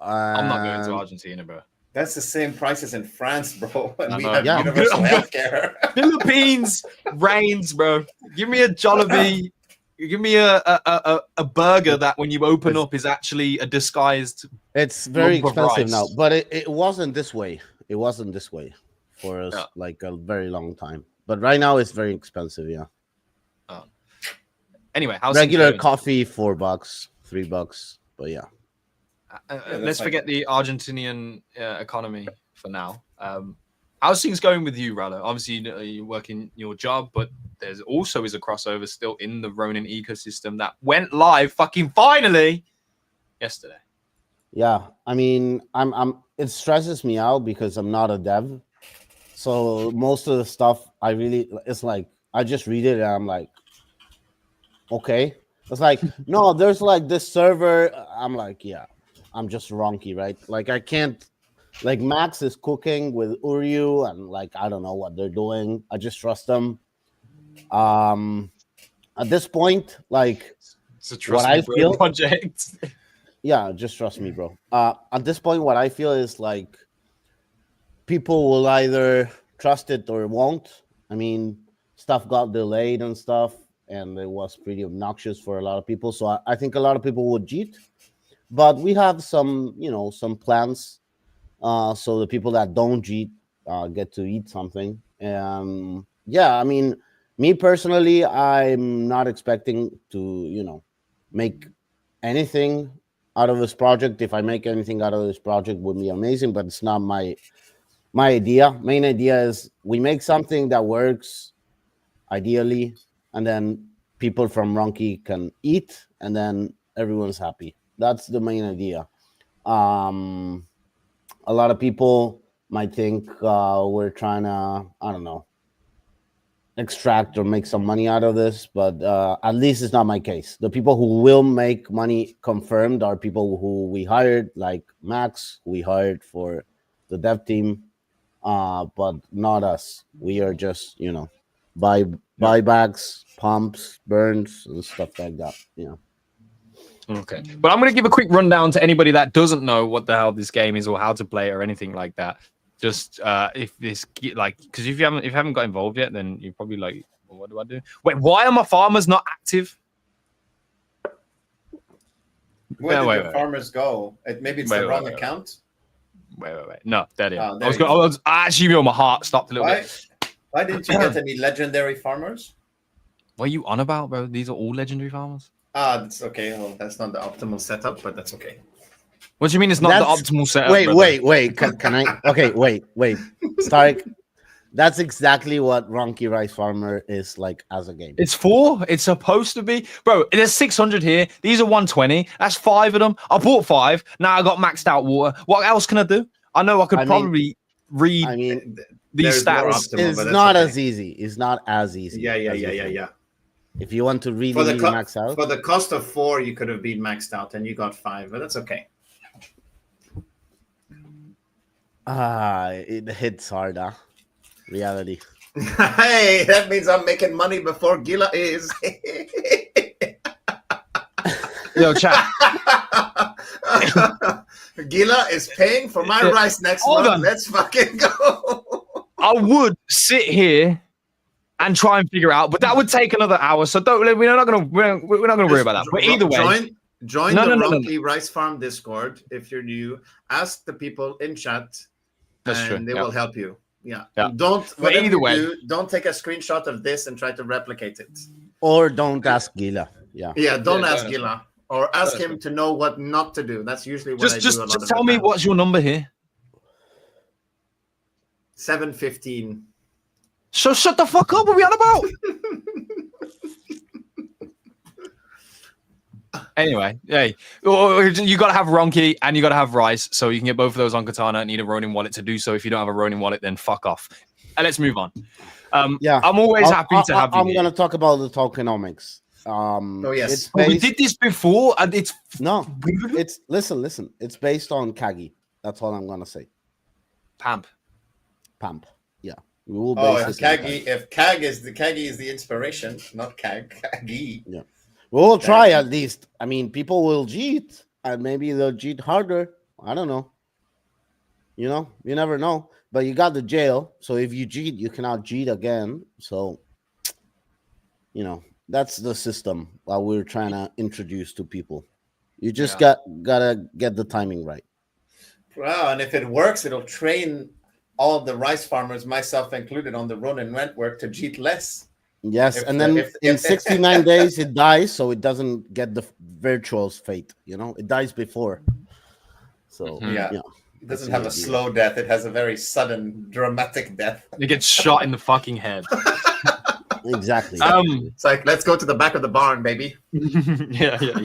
I'm not going to And- Argentina, bro. That's the same prices in France, bro. And I we know. have Yeah. universal healthcare. Philippines reigns, bro. Give me a Jollibee. Give me a burger that when you open up is actually a disguised. It's very lump of expensive now, rice. but it wasn't this way. It wasn't this way for us Yeah. like a very long time. But right now it's very expensive. Yeah, Anyway, how's regular things going? coffee $4, $3. But yeah. that's Let's like- forget the Argentinian economy for now. How's things going with you, Rallo? Obviously, you're working your job, but there's also is a crossover still in the Ronin ecosystem that went live fucking finally yesterday. Yeah, I mean, I'm. It stresses me out because I'm not a dev, so most of the stuff it's like I just read it and I'm like, okay. It's like no, there's like this server. I'm like, yeah, I'm just wonky, right? Like I can't. Like Max is cooking with Uryu and like I don't know what they're doing. I just trust them. At this point, like It's a trust What me, I bro feel- project. yeah, just trust me, bro. At this point, what I feel is like people will either trust it or won't. I mean, stuff got delayed and stuff, and it was pretty obnoxious for a lot of people. So I think a lot of people would cheat, but we have some plans. So the people that don't cheat get to eat something. Yeah, I mean, me personally, I'm not expecting to, make anything out of this project. If I make anything out of this project, would be amazing, but it's not my idea. Main idea is we make something that works ideally, and then people from Ronki can eat, and then everyone's happy. That's the main idea. A lot of people might think we're trying to, I don't know, extract or make some money out of this, but at least it's not my case. The people who will make money confirmed are people who we hired, like Max, who we hired for the dev team, but not us. We are just buybacks, pumps, burns, and stuff like that. Okay. But I'm going to give a quick rundown to anybody that doesn't know what the hell this game is or how to play it or anything like that. Just if this because if you haven't got involved yet, then you're probably like, well, what do I do? Wait, why are my farmers not active? Where did your farmers go? Maybe it's the wrong account. Wait. No, that is. Oh, I was actually on my heart stopped a little bit. Why didn't you get any legendary farmers? What are you on about, bro? These are all legendary farmers. That's okay. Well, that's not the optimal setup, but that's okay. What do you mean it's not the optimal setup? Wait. Can I? Okay, wait. Stark. That's exactly what Ronky Rice Farmer is like as a game. It's 4. It's supposed to be. Bro, there's 600 here. These are 120. That's 5 of them. I bought 5. Now I got maxed out water. What else can I do? I know I could probably read these stats. It's not as easy. It's not as easy. Yeah. If you want to really max out. For the cost of 4, you could have been maxed out and you got 5, but that's okay. It hits hard, huh? Reality. Hey, that means I'm making money before Gila is. Yo, chat. Gila is paying for my rice next month. Let's fucking go. I would sit here and try and figure out, but that would take another hour. So we're not gonna worry about that. But either way, join the Ronky Rice Farm Discord if you're new. Ask the people in chat, and they will help you. Yeah. Don't take a screenshot of this and try to replicate it. Or don't ask Gila. Don't ask Gila. Or ask him to know what not to do. That's usually what I do. Just tell me what's your number here. 715. So shut the fuck up. What are we on about? Anyway, hey, you got to have Ronky and you got to have Rice, so you can get both of those on Katana and need a Ronin wallet to do so. If you don't have a Ronin wallet, then fuck off. And let's move on. I'm always happy to have you. I'm going to talk about the tokenomics. Yes. We did this before, and listen. It's based on Kagi. That's all I'm going to say. Pamp. Yeah. We will base Kagi. If Kagi is the inspiration, not Kagi. Yeah. We'll try at least. I mean, people will cheat, and maybe they'll cheat harder. I don't know. You never know. But you got the jail, so if you cheat, you cannot cheat again. So, that's the system that we're trying to introduce to people. You just gotta get the timing right. Wow, and if it works, it'll train all of the rice farmers, myself included, on the Ronin network to cheat less. Yes, and then in 69 days it dies, so it doesn't get the virtual's fate. It dies before. So it doesn't have a slow death. It has a very sudden, dramatic death. It gets shot in the fucking head. Exactly. It's like, let's go to the back of the barn, baby. Yeah.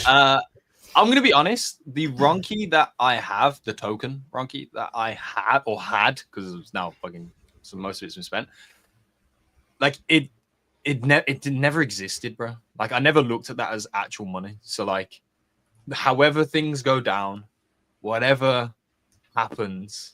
I'm gonna be honest. The Ronky that I have, the token Ronky that I have or had, because it's now fucking, so most of it's been spent. Like it never existed, bro. Like I never looked at that as actual money. So like, however things go down, whatever happens,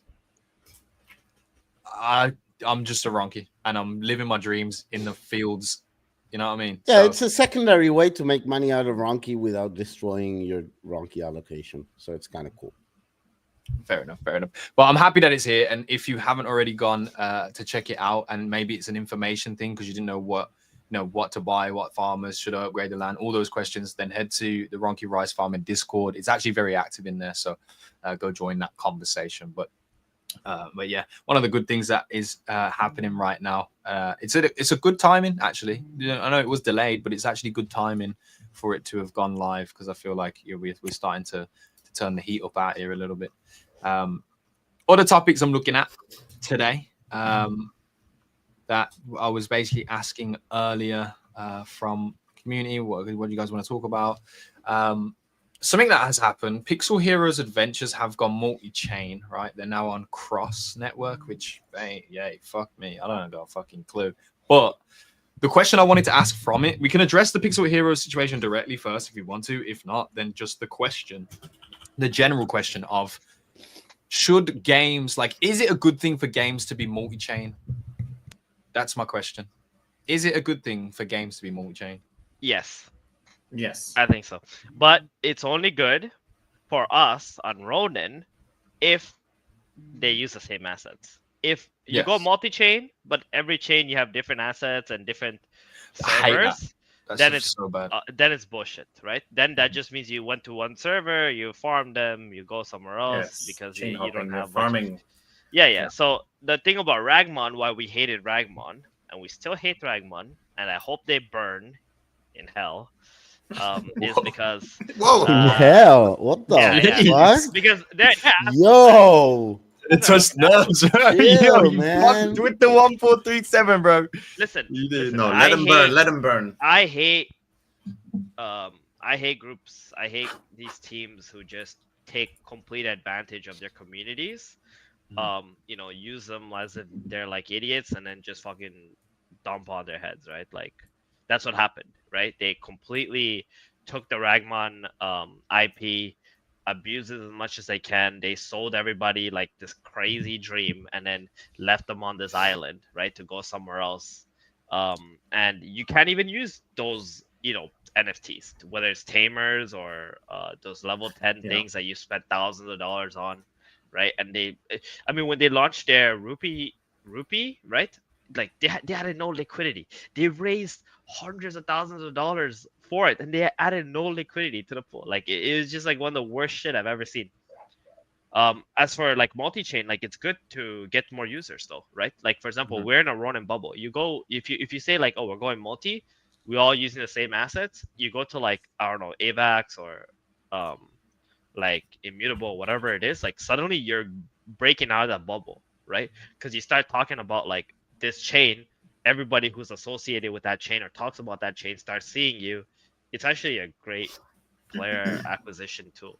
I'm just a Ronky, and I'm living my dreams in the fields. You know what I mean? Yeah, it's a secondary way to make money out of Ronky without destroying your Ronky allocation. So it's kind of cool. Fair enough. But I'm happy that it's here. And if you haven't already gone to check it out, and maybe it's an information thing because you didn't know what to buy, what farmers should I upgrade the land, all those questions, then head to the Ronky Rice Farm in Discord. It's actually very active in there, so go join that conversation. But yeah, one of the good things that is happening right now, it's a good timing actually. I know it was delayed, but it's actually good timing for it to have gone live, because I feel like we're starting to turn the heat up out here a little bit. Other topics I'm looking at today that I was basically asking earlier from community, what do you guys want to talk about? Something that has happened, Pixel Heroes Adventures have gone multi-chain, right? They're now on Cross Network, which, fuck me. I don't got a fucking clue. But the question I wanted to ask from it, we can address the Pixel Heroes situation directly first if you want to. If not, then just the question, the general question of, should games is it a good thing for games to be multi-chain? That's my question. Is it a good thing for games to be multi-chain? Yes, Yes. I think so. But it's only good for us on Ronin if they use the same assets. If you go Yes. multi-chain, but every chain you have different assets and different I hate that. servers, That's then just it's so bad. then it's bullshit, right? Then that just means you went to one server, you farm them, you go somewhere else Yes. because Chain you don't hopping, you're have much. farming. Yeah. Yeah. So the thing about Ragmon, why we hated Ragmon, and we still hate Ragmon, and I hope they burn in hell, is because Whoa. In Uh, hell, what the yeah. fuck? because they're Yo, It touched nerves, bro. Yo, chill, you man. fucked with the 1437, bro. listen, You did. listen. No, I let him hate, burn. Let him burn. I hate I hate groups. I hate these teams who just take complete advantage of their communities. Use them as if they're like idiots and then just fucking dump on their heads, right? Like that's what happened, right? They completely took the Ragmon IP, abused it as much as they can. They sold everybody like this crazy dream and then left them on this island, right, to go somewhere else. And you can't even use those, NFTs, whether it's tamers or those level 10 Yeah. things that you spent thousands of dollars on, right? And when they launched their rupee, right? Like they had no liquidity. They raised hundreds of thousands of dollars for it, and they added no liquidity to the pool. Like it was just like one of the worst shit I've ever seen. As for like multi-chain, like it's good to get more users though, right? Like for example, Mhm. we're in a Ronin bubble. You go if you say like, oh, we're going multi, we all using the same assets. You go to like, I don't know, AVAX or like Immutable, whatever it is. Like suddenly you're breaking out of that bubble, right? Because you start talking about like this chain. Everybody who's associated with that chain or talks about that chain starts seeing you. It's actually a great player acquisition tool.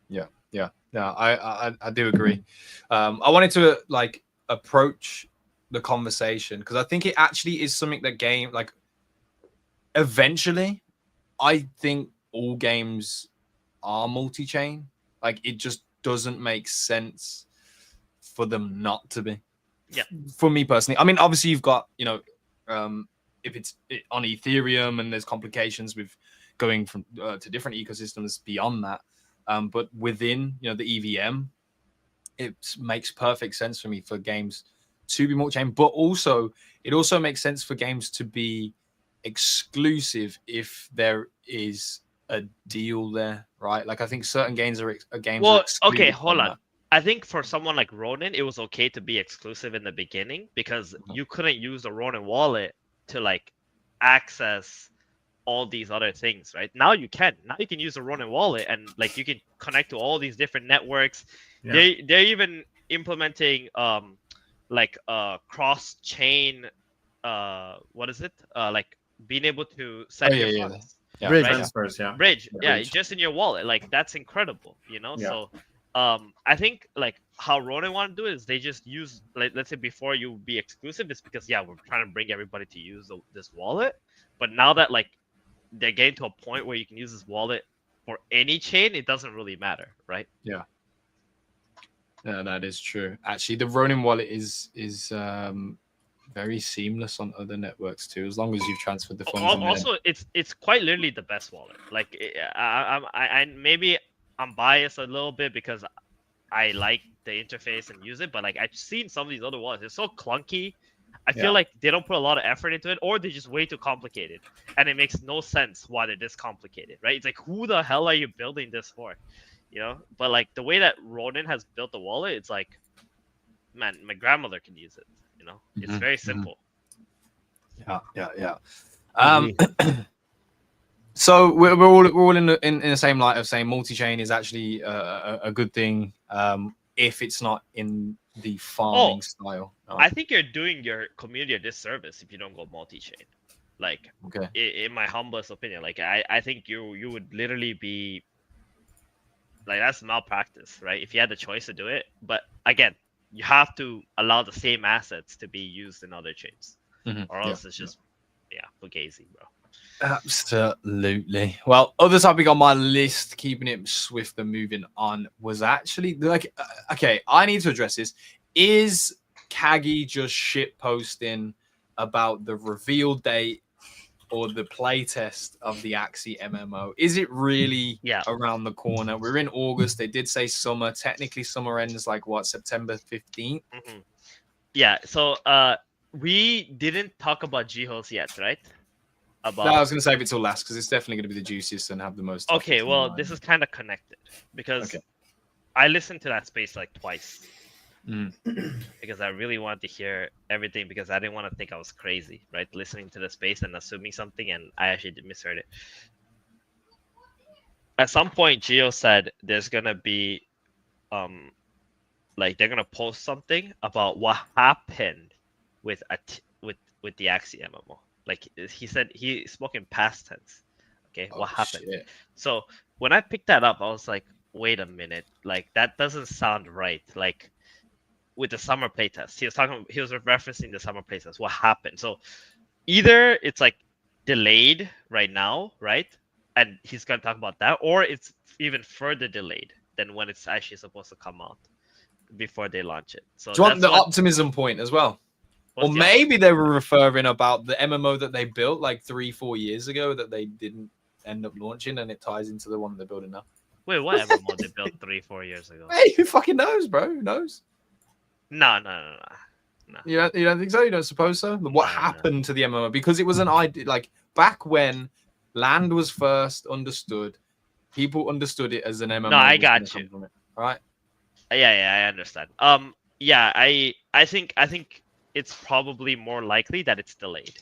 Yeah, I do agree. I wanted to approach the conversation because I think it actually is something that eventually, I think all games are multi-chain. Like it just doesn't make sense for them not to be. Yeah. For me personally, I mean, obviously you've got if it's on Ethereum and there's complications with going from to different ecosystems beyond that. But within the EVM, it makes perfect sense for me for games to be multi-chain, but also it also makes sense for games to be exclusive if there is a deal there, right? Like I think certain games are games. Well, are excluded okay, from hold on. that. I think for someone like Ronin, it was okay to be exclusive in the beginning because you couldn't use the Ronin wallet to like access all these other things, right? Now you can. Now you can use the Ronin wallet and like you can connect to all these different networks. Yeah. They're even implementing cross chain what is it? Like being able to send Oh, your yeah. funds. Yeah, Bridge. right? Transfers, yeah. Bridge, Yeah, yeah, bridge. just in your wallet. Like that's incredible, Yeah. So I think like how Ronin want to do it is they just use like let's say before you be exclusive, it's because we're trying to bring everybody to use this wallet. But now that like they're getting to a point where you can use this wallet for any chain, it doesn't really matter, right? Yeah, that is true. Actually, the Ronin wallet is very seamless on other networks too, as long as you've transferred the funds. Also, it's quite literally the best wallet. Like I maybe I'm biased a little bit because I like the interface and use it, but like I've seen some of these other wallets, it's so clunky. I feel like they don't put a lot of effort into it, or they're just way too complicated, and it makes no sense why they're this complicated, right? It's like, who the hell are you building this for, But like the way that Ronin has built the wallet, it's like, man, my grandmother can use it. It's very simple. Yeah. So we're all in the same light of saying multi-chain is actually a good thing if it's not in the farming style. I think you're doing your community a disservice if you don't go multi-chain. Like, okay, in my humblest opinion, like I think you would literally be like, that's malpractice, right? If you had the choice to do it, but again, you have to allow the same assets to be used in other chains, or else it's just yeah, Fugazi, bro. Absolutely. Well, other topic on my list, keeping it swift and moving on, was actually like, okay, I need to address this. Is Kagi just shit posting about the reveal date or the playtest of the Axie MMO? Is it really around the corner? We're in August. They did say summer. Technically, summer ends like what, September 15th? Mm-hmm. Yeah. So we didn't talk about G-Host yet, right? No, I was going to save it till last because it's definitely going to be the juiciest and have the most. Okay, well, this is kind of connected because I listened to that space like twice because I really wanted to hear everything because I didn't want to think I was crazy, right? Listening to the space and assuming something, and I actually misheard it. At some point, Gio said there's gonna be, like they're gonna post something about what happened with with the Axie MMO. Like he said, he spoke in past tense. Okay, what happened? Shit. So when I picked that up, I was like, wait a minute, like that doesn't sound right. Like with the summer playtest, he was referencing the summer playtest. What happened? So either it's like delayed right now, right? And he's gonna talk about that, or it's even further delayed than when it's actually supposed to come out before they launch it. So do you want the optimism point as well? Or maybe they were referring about the MMO that they built like 3-4 years ago that they didn't end up launching, and it ties into the one they're building now. Wait, what MMO they built 3-4 years ago? Hey, who fucking knows, bro? Who knows? No. You don't think so? You don't suppose so? What happened to the MMO? Because it was an idea, like back when land was first understood, people understood it as an MMO. No, I got you. Right? Yeah, I understand. Yeah, I think it's probably more likely that it's delayed,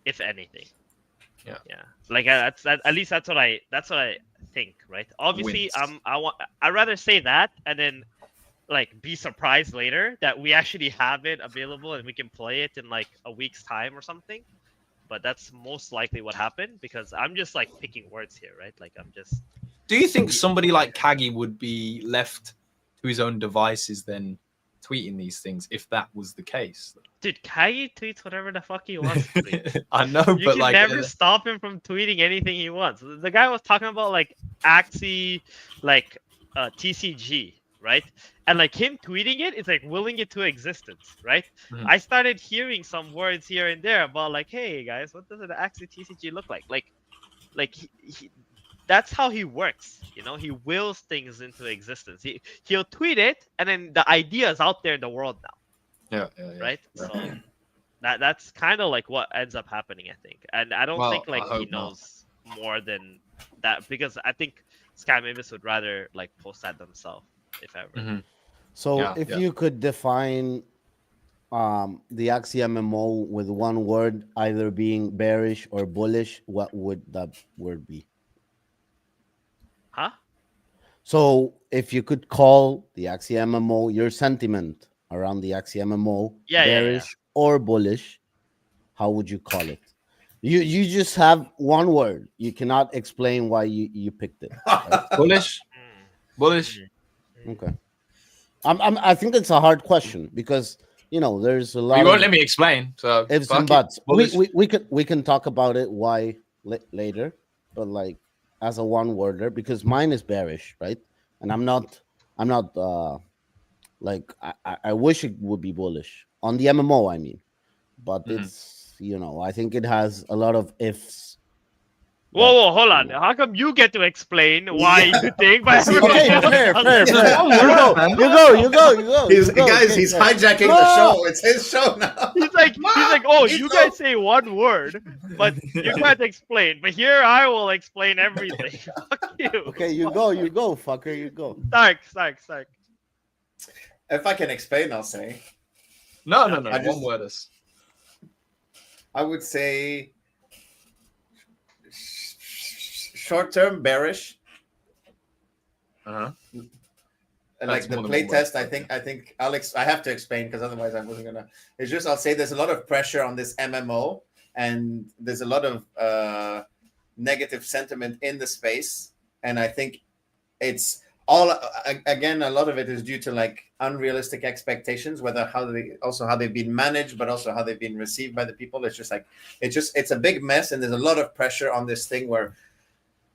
if anything. Yeah. Like at least that's what I think, right? Obviously, I'd rather say that and then like be surprised later that we actually have it available and we can play it in like a week's time or something. But that's most likely what happened because I'm just like picking words here, right? Like I'm just. Do you think somebody like Kagi would be left to his own devices then tweeting these things if that was the case? Dude, Kagi tweets whatever the fuck he wants to tweet. I know, you but can like never stop him from tweeting anything he wants. The guy was talking about like Axie, like TCG, right? And like him tweeting it, it's like willing it to existence, right? Mhm. I started hearing some words here and there about like, hey guys, what does an Axie TCG look like? Like that's how he works, you know. He wills things into existence. He'll tweet it, and then the idea is out there in the world now. Yeah. Right. So that's kind of like what ends up happening, I think. And I don't think like he knows more than that because I think Sky Mavis would rather like post that themselves, if ever. Mm-hmm. So if you could define the Axie MMO with one word, either being bearish or bullish, what would that word be? Huh? So if you could call the Axie MMO, your sentiment around the Axie MMO, bearish or bullish, how would you call it? You just have one word. You cannot explain why you picked it. Right? Bullish. Okay. I think it's a hard question because there's a lot. You won't let me explain. So ifs and buts. We can talk about it why later, but like as a one worder because mine is bearish, right? And I'm not like I wish it would be bullish on the MMO. I mean, but it's I think it has a lot of ifs. Whoa, hold on. How come you get to explain why you think? But okay, fair. You go. He's hijacking the show. It's his show now. He's like, oh, you guys say one word, but you can't explain. But here I will explain everything. Fuck you. Okay, you go, fucker, you go. Stark. If I can explain, I'll say. No. One word is. I would say short-term bearish. Uh-huh. And like the playtest, I think Alex, I have to explain because otherwise I wasn't gonna. It's just I'll say there's a lot of pressure on this MMO, and there's a lot of negative sentiment in the space, and I think it's again, a lot of it is due to like unrealistic expectations, whether how they've been managed, but also how they've been received by the people. It's just like it's a big mess, and there's a lot of pressure on this thing where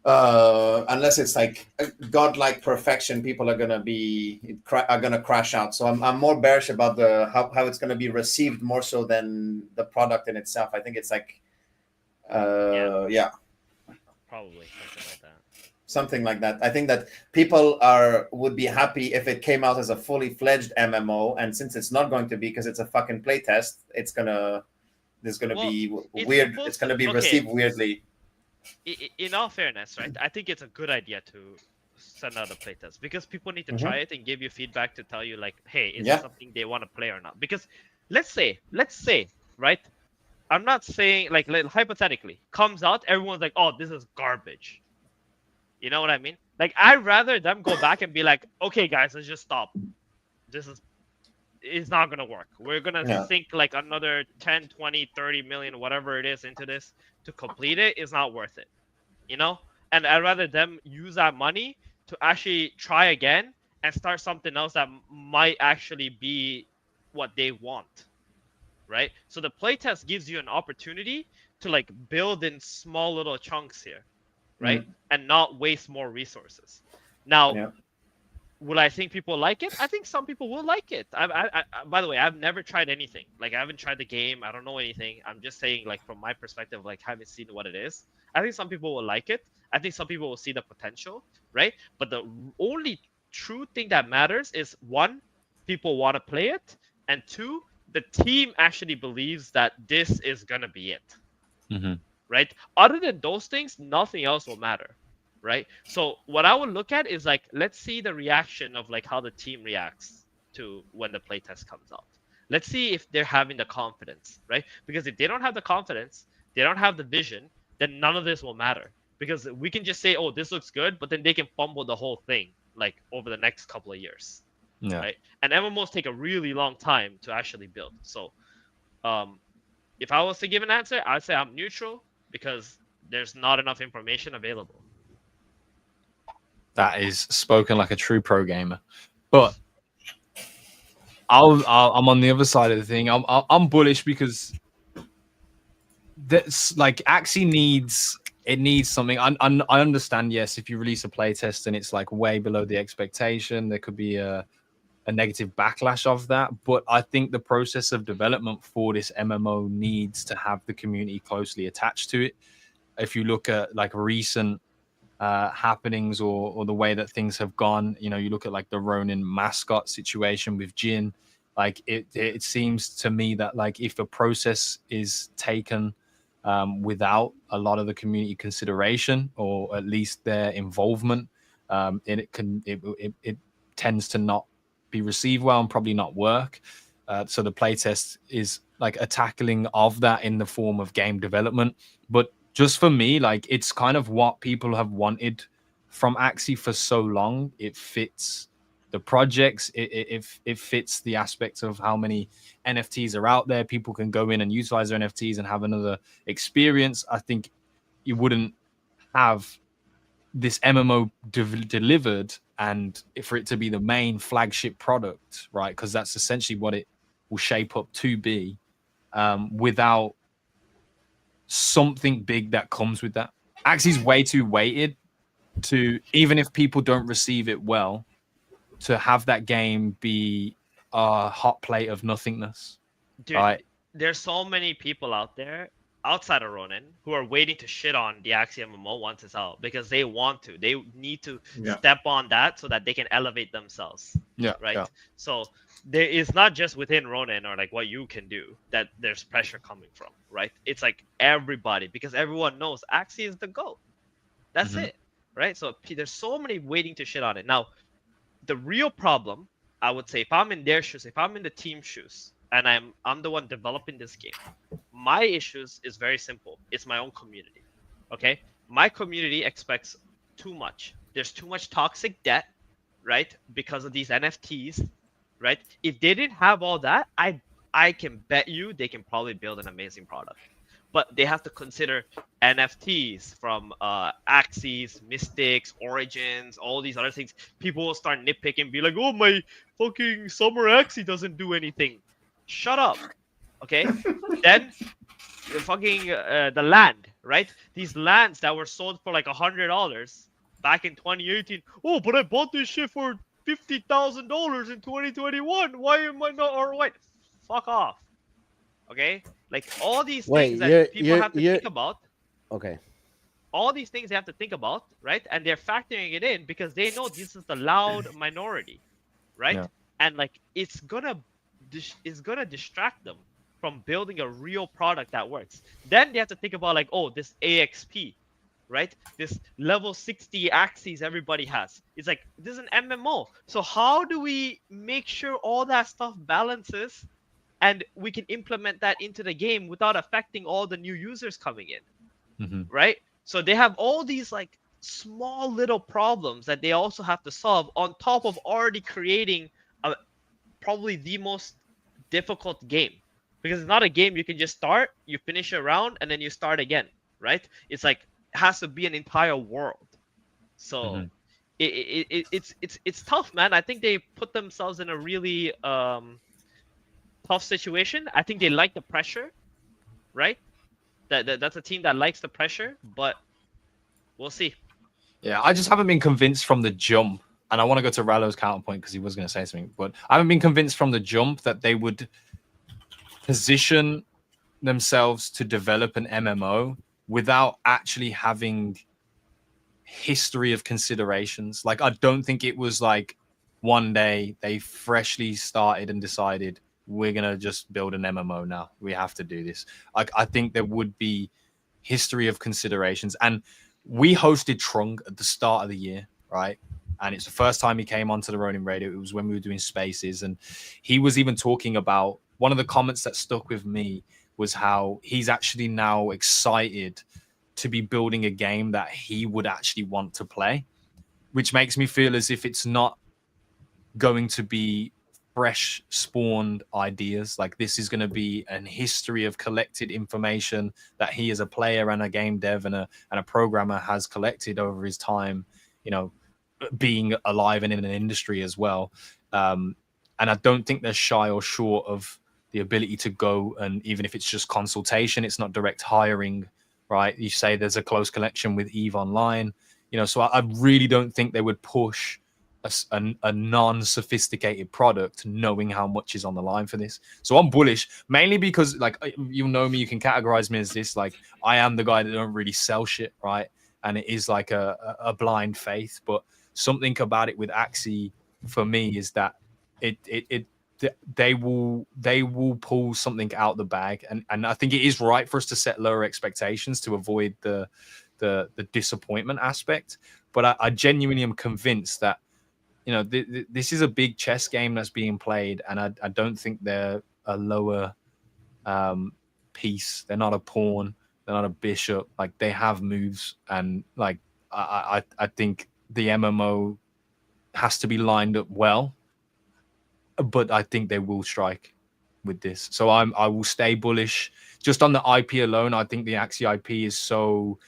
unless it's like a godlike perfection, people are gonna crash out. So I'm more bearish about the how it's gonna be received more so than the product in itself. I think it's like yeah, Probably something like that. something like that. I think that people would be happy if it came out as a fully fledged MMO, and since it's not going to be because it's a fucking playtest, there's gonna be weird. It's gonna be received weirdly. In all fairness, right? I think it's a good idea to send out a playtest because people need to try it and give you feedback to tell you like, hey, is this something they want to play or not? Because let's say, right? I'm not saying like hypothetically comes out, everyone's like, oh, this is garbage. You know what I mean? Like I'd rather them go back and be like, okay, guys, let's just stop. It's not gonna work. We're gonna sink like another 10, 20, 30 million, whatever it is, into this to complete it. It's not worth it, you know. And I'd rather them use that money to actually try again and start something else that might actually be what they want, right? So the playtest gives you an opportunity to like build in small little chunks here, right? And not waste more resources. Now, will I think people like it? I think some people will like it. I by the way, I've never tried anything. Like I haven't tried the game. I don't know anything. I'm just saying, like from my perspective, like haven't seen what it is. I think some people will like it. I think some people will see the potential, right? But the only true thing that matters is one, people want to play it, and two, the team actually believes that this is gonna be it, right? Other than those things, nothing else will matter. Right. So what I would look at is like, let's see the reaction of like how the team reacts to when the playtest comes out. Let's see if they're having the confidence, right? Because if they don't have the confidence, they don't have the vision, then none of this will matter. Because we can just say, oh, this looks good, but then they can fumble the whole thing like over the next couple of years. Yeah. Right. And MMOs take a really long time to actually build. So if I was to give an answer, I'd say I'm neutral because there's not enough information available. That is spoken like a true pro gamer. But I'm on the other side of the thing. I'm bullish because that's like Axie needs something. I understand. Yes, if you release a playtest and it's like way below the expectation, there could be a negative backlash of that. But I think the process of development for this MMO needs to have the community closely attached to it. If you look at like recent happenings or the way that things have gone, you know, you look at like the Ronin mascot situation with Jin, like it seems to me that like if the process is taken without a lot of the community consideration or at least their involvement, it tends to not be received well and probably not work. So the playtest is like a tackling of that in the form of game development. But just for me, like it's kind of what people have wanted from Axie for so long. It fits the projects. It fits the aspects of how many NFTs are out there. People can go in and utilize their NFTs and have another experience. I think you wouldn't have this MMO delivered and for it to be the main flagship product, right? Because that's essentially what it will shape up to be, without something big that comes with that. Axie's way too weighted to, even if people don't receive it well, to have that game be a hot plate of nothingness. Dude, right? There's so many people out there outside of Ronin who are waiting to shit on the Axie MMO once it's out because they want to. They need to step on that so that they can elevate themselves. Yeah. Right. Yeah. So there is not just within Ronin or like what you can do that there's pressure coming from, right? It's like everybody, because everyone knows Axie is the GOAT. That's it, right? So there's so many waiting to shit on it. Now, the real problem, I would say, if I'm in their shoes, if I'm in the team shoes, and I'm the one developing this game, my issues is very simple. It's my own community, okay? My community expects too much. There's too much toxic debt, right? Because of these NFTs, right? If they didn't have all that, I can bet you they can probably build an amazing product. but they have to consider NFTs from Axis, Mystics, Origins, all these other things. People will start nitpicking, be like, "Oh, my fucking Summer Axie doesn't do anything." Shut up, okay? Then the fucking the land, right? These lands that were sold for like $100 back in 2018. Oh, but I bought this shit for $50,000 in 2021. Why am I not ROI? Fuck off. Okay, like all these things that people have to think about. Okay. All these things they have to think about, right? And they're factoring it in because they know this is the loud minority, right? Yeah. And like it's gonna distract them from building a real product that works. Then they have to think about like, oh, this AXP, right? This level 60 axes everybody has. It's like this is an MMO. So how do we make sure all that stuff balances and we can implement that into the game without affecting all the new users coming in, right? So they have all these like small little problems that they also have to solve on top of already creating probably the most difficult game, because it's not a game you can just start, you finish a round, and then you start again, right? It's like it has to be an entire world. So it's tough, man. I think they put themselves in a really tough situation. I think they like the pressure, right? That's a team that likes the pressure, but we'll see. Yeah, I just haven't been convinced from the jump. And I want to go to Rallo's counterpoint because he was going to say something, but I haven't been convinced from the jump that they would position themselves to develop an MMO without actually having history of considerations. Like, I don't think it was like one day they freshly started and decided we're going to just build an MMO now. We have to do this. Like, I think there would be history of considerations. And we hosted Trung at the start of the year, right? And it's the first time he came onto the Ronin radio. It was when we were doing spaces. And he was even talking about, one of the comments that stuck with me was how he's actually now excited to be building a game that he would actually want to play, which makes me feel as if it's not going to be fresh spawned ideas. Like, this is going to be an history of collected information that he as a player and a game dev and a programmer has collected over his time, you know, being alive and in an industry as well. And I don't think they're shy or short of the ability to go, and even if it's just consultation, it's not direct hiring, right? You say there's a close connection with EVE Online, you know, so I really don't think they would push a non-sophisticated product knowing how much is on the line for this. So I'm bullish, mainly because, like, you know me, you can categorize me as this, like, I am the guy that don't really sell shit, right? And it is like a blind faith, but something about it with Axie for me is that they will pull something out the bag, and I think it is right for us to set lower expectations to avoid the disappointment aspect. But I genuinely am convinced that, you know, this is a big chess game that's being played, and I don't think they're a lower piece. They're not a pawn. They're not a bishop. Like, they have moves, and like I think the MMO has to be lined up well, but I think they will strike with this. So I will stay bullish just on the IP alone. I think the Axie IP is so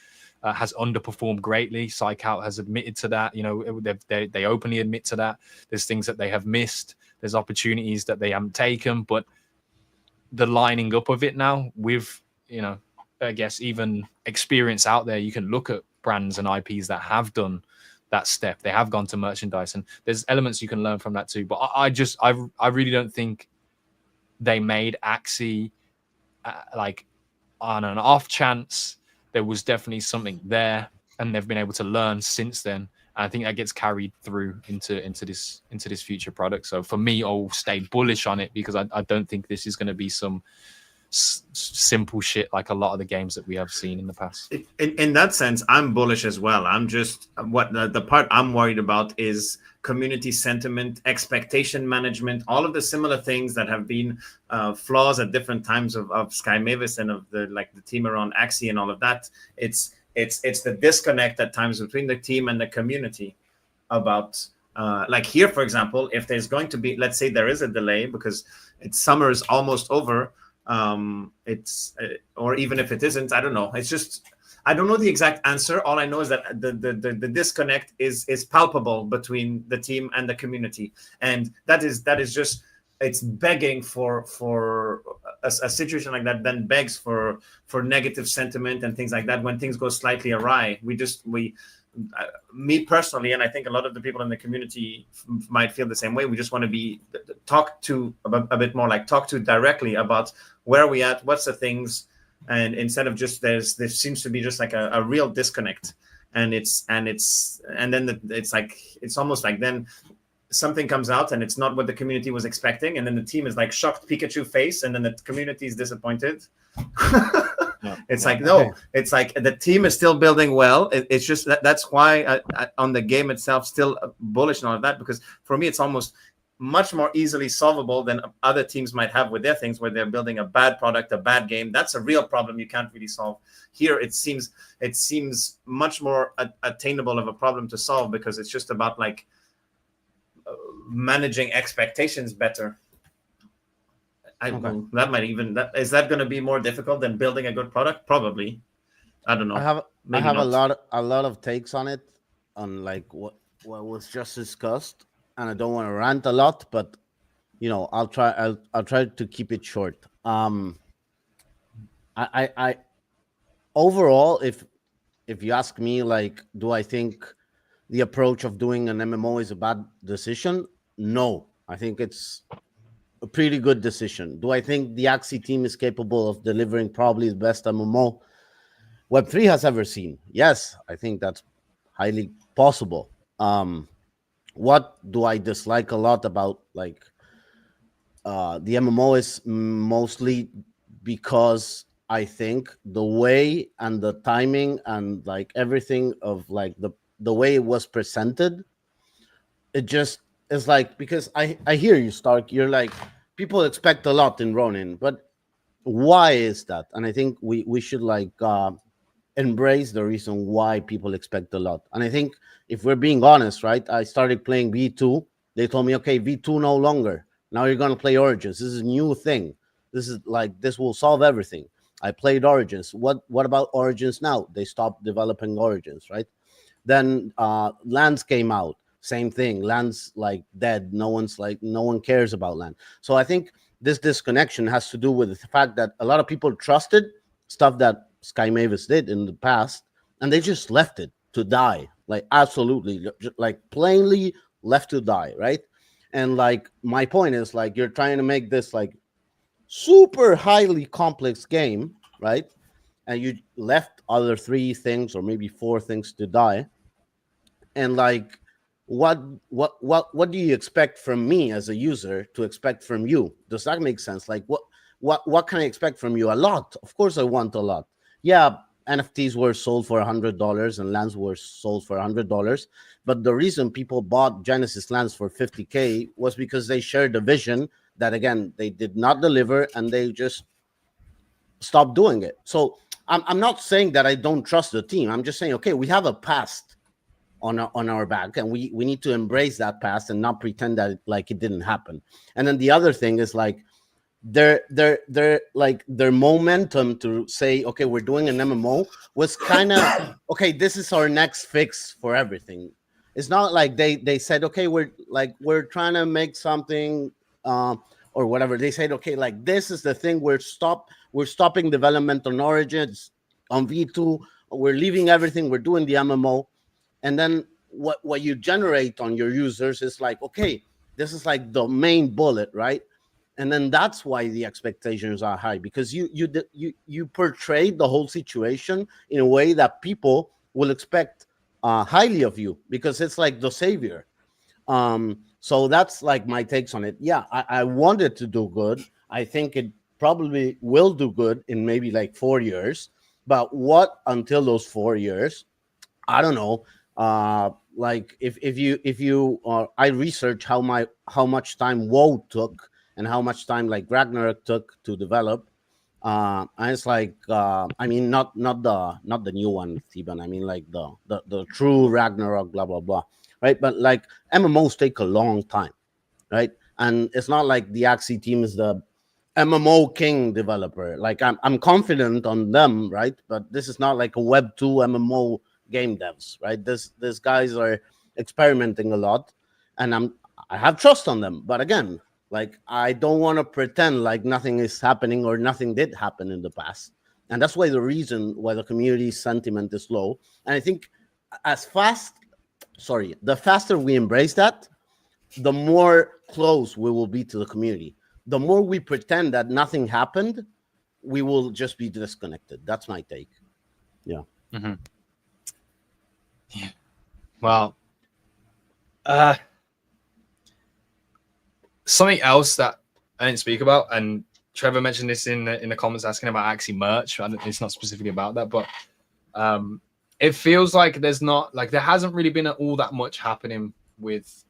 has underperformed greatly. Psychout has admitted to that. You know, they openly admit to that. There's things that they have missed. There's opportunities that they haven't taken. But the lining up of it now with, you know, I guess even experience out there, you can look at brands and IPs that have done that step. They have gone to merchandise, and there's elements you can learn from that too. But I really don't think they made Axie like on an off chance. There was definitely something there, and they've been able to learn since then. And I think that gets carried through into this future product. So for me, I'll stay bullish on it because I don't think this is going to be some simple shit like a lot of the games that we have seen in the past. In that sense, I'm bullish as well. I'm just what the part I'm worried about is community sentiment, expectation management, all of the similar things that have been flaws at different times of Sky Mavis and of the team around Axie and all of that. It's the disconnect at times between the team and the community about like here, for example, if there's going to be, let's say there is a delay because summer is almost over. It's or even if it isn't, I don't know. It's just I don't know the exact answer. All I know is that the disconnect is palpable between the team and the community, and that is just it's begging for a situation like that. Then begs for negative sentiment and things like that. When things go slightly awry, me personally, and I think a lot of the people in the community might feel the same way. We just want to be talked to a bit more, like talk to directly about where are we at, what's the things, and instead of just there seems to be just like a real disconnect, and then it's almost like then something comes out and it's not what the community was expecting, and then the team is like shocked Pikachu face, and then the community is disappointed. It's like no, Okay. it's like the team is still building well. It's just that's why on the game itself still bullish and all of that, because for me it's almost much more easily solvable than other teams might have with their things where they're building a bad product, a bad game. That's a real problem you can't really solve. Here it seems much more attainable of a problem to solve, because it's just about like managing expectations better. Okay. That might even is that going to be more difficult than building a good product? Probably. I don't know. I Maybe have not. a lot of takes on it, on like what was just discussed, and I don't want to rant a lot, but I'll try to keep it short. I overall, if you ask me, like, do I think the approach of doing an MMO is a bad decision? No, I think it's a pretty good decision. Do I think the Axie team is capable of delivering probably the best MMO Web3 has ever seen? Yes, I think that's highly possible. What do I dislike a lot about like the MMO is mostly because I think the way and the timing and like everything of like the way it was presented, it just is like, because I hear you, Stark. You're like, people expect a lot in Ronin, but why is that? And I think we should like embrace the reason why people expect a lot. And I think if we're being honest, right? I started playing V2. They told me, okay, V2 no longer. Now you're gonna play Origins. This is a new thing. This will solve everything. I played Origins. What about Origins now? They stopped developing Origins, right? Then Lands came out. Same thing. Land's like dead. No one cares about Land. So I think this disconnection has to do with the fact that a lot of people trusted stuff that Sky Mavis did in the past, and they just left it to die. Like absolutely, like plainly left to die, right? And like my point is like you're trying to make this like super highly complex game, right? And you left other three things or maybe four things to die. And like what do you expect from me as a user to expect from you? Does that make sense? Like what can I expect from you? A lot. Of course I want a lot. Yeah, NFTs were sold for $100 and lands were sold for $100, but the reason people bought Genesis lands for 50K was because they shared a vision that again they did not deliver, and they just stopped doing it. So I'm not saying that I don't trust the team. I'm just saying, okay, we have a past on our back, and we need to embrace that past and not pretend that like it didn't happen. And then the other thing is like their like their momentum to say, okay, we're doing an MMO was kind of okay, this is our next fix for everything. It's not like they said, okay, we're trying to make something or whatever. They said, okay, like this is the thing, we're stopping development on Origins, on V2, we're leaving everything, we're doing the MMO. And then what you generate on your users is like, okay, this is like the main bullet, right? And then that's why the expectations are high, because you portrayed the whole situation in a way that people will expect highly of you, because it's like the savior. So that's like my takes on it. Yeah, I want it to do good. I think it probably will do good in maybe like 4 years. But what until those 4 years? I don't know. Like if you I research how much time WoW took and how much time like Ragnarok took to develop. And it's like I mean not the new one, Steven. I mean like the true Ragnarok, blah blah blah, right? But like MMOs take a long time, right? And it's not like the Axie team is the MMO king developer. Like I'm confident on them, right? But this is not like a Web 2 MMO game devs, right? These guys are experimenting a lot, and I have trust on them. But again, like I don't want to pretend like nothing is happening or nothing did happen in the past. And that's why the reason why the community sentiment is low. And I think the faster we embrace that, the more close we will be to the community. The more we pretend that nothing happened, we will just be disconnected. That's my take. Yeah. Mm-hmm. Yeah. Well, something else that I didn't speak about, and Trevor mentioned this in the comments asking about Axie merch. It's not specifically about that, but it feels like there hasn't really been all that much happening with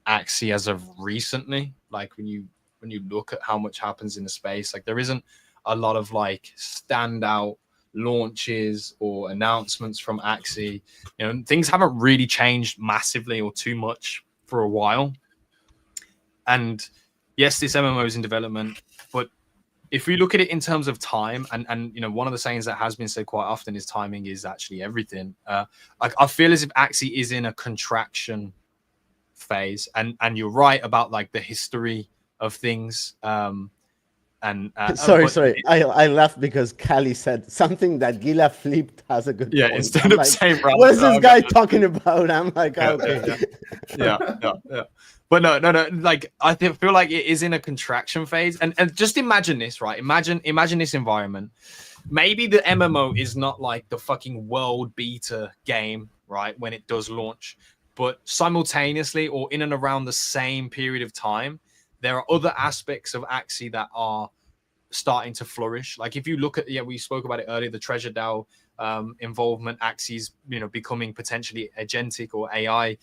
Axie as of recently. Like when you look at how much happens in the space, like there isn't a lot of like standout launches or announcements from Axie. You know, things haven't really changed massively or too much for a while. And yes, this MMO is in development, but if we look at it in terms of time, and you know, one of the sayings that has been said quite often is timing is actually everything. I feel as if Axie is in a contraction phase, and you're right about like the history of things. Sorry. I laughed because Kali said something that Gila flipped has a good point. Instead of saying what is this guy talking about? I'm like, okay. Yeah. But no. Like I feel like it is in a contraction phase, and just imagine this, right? Imagine this environment. Maybe the MMO is not like the fucking world beta game, right? When it does launch, but simultaneously or in and around the same period of time, there are other aspects of Axie that are starting to flourish. Like if you look at, we spoke about it earlier, the Treasure DAO involvement, Axie's, you know, becoming potentially agentic or AI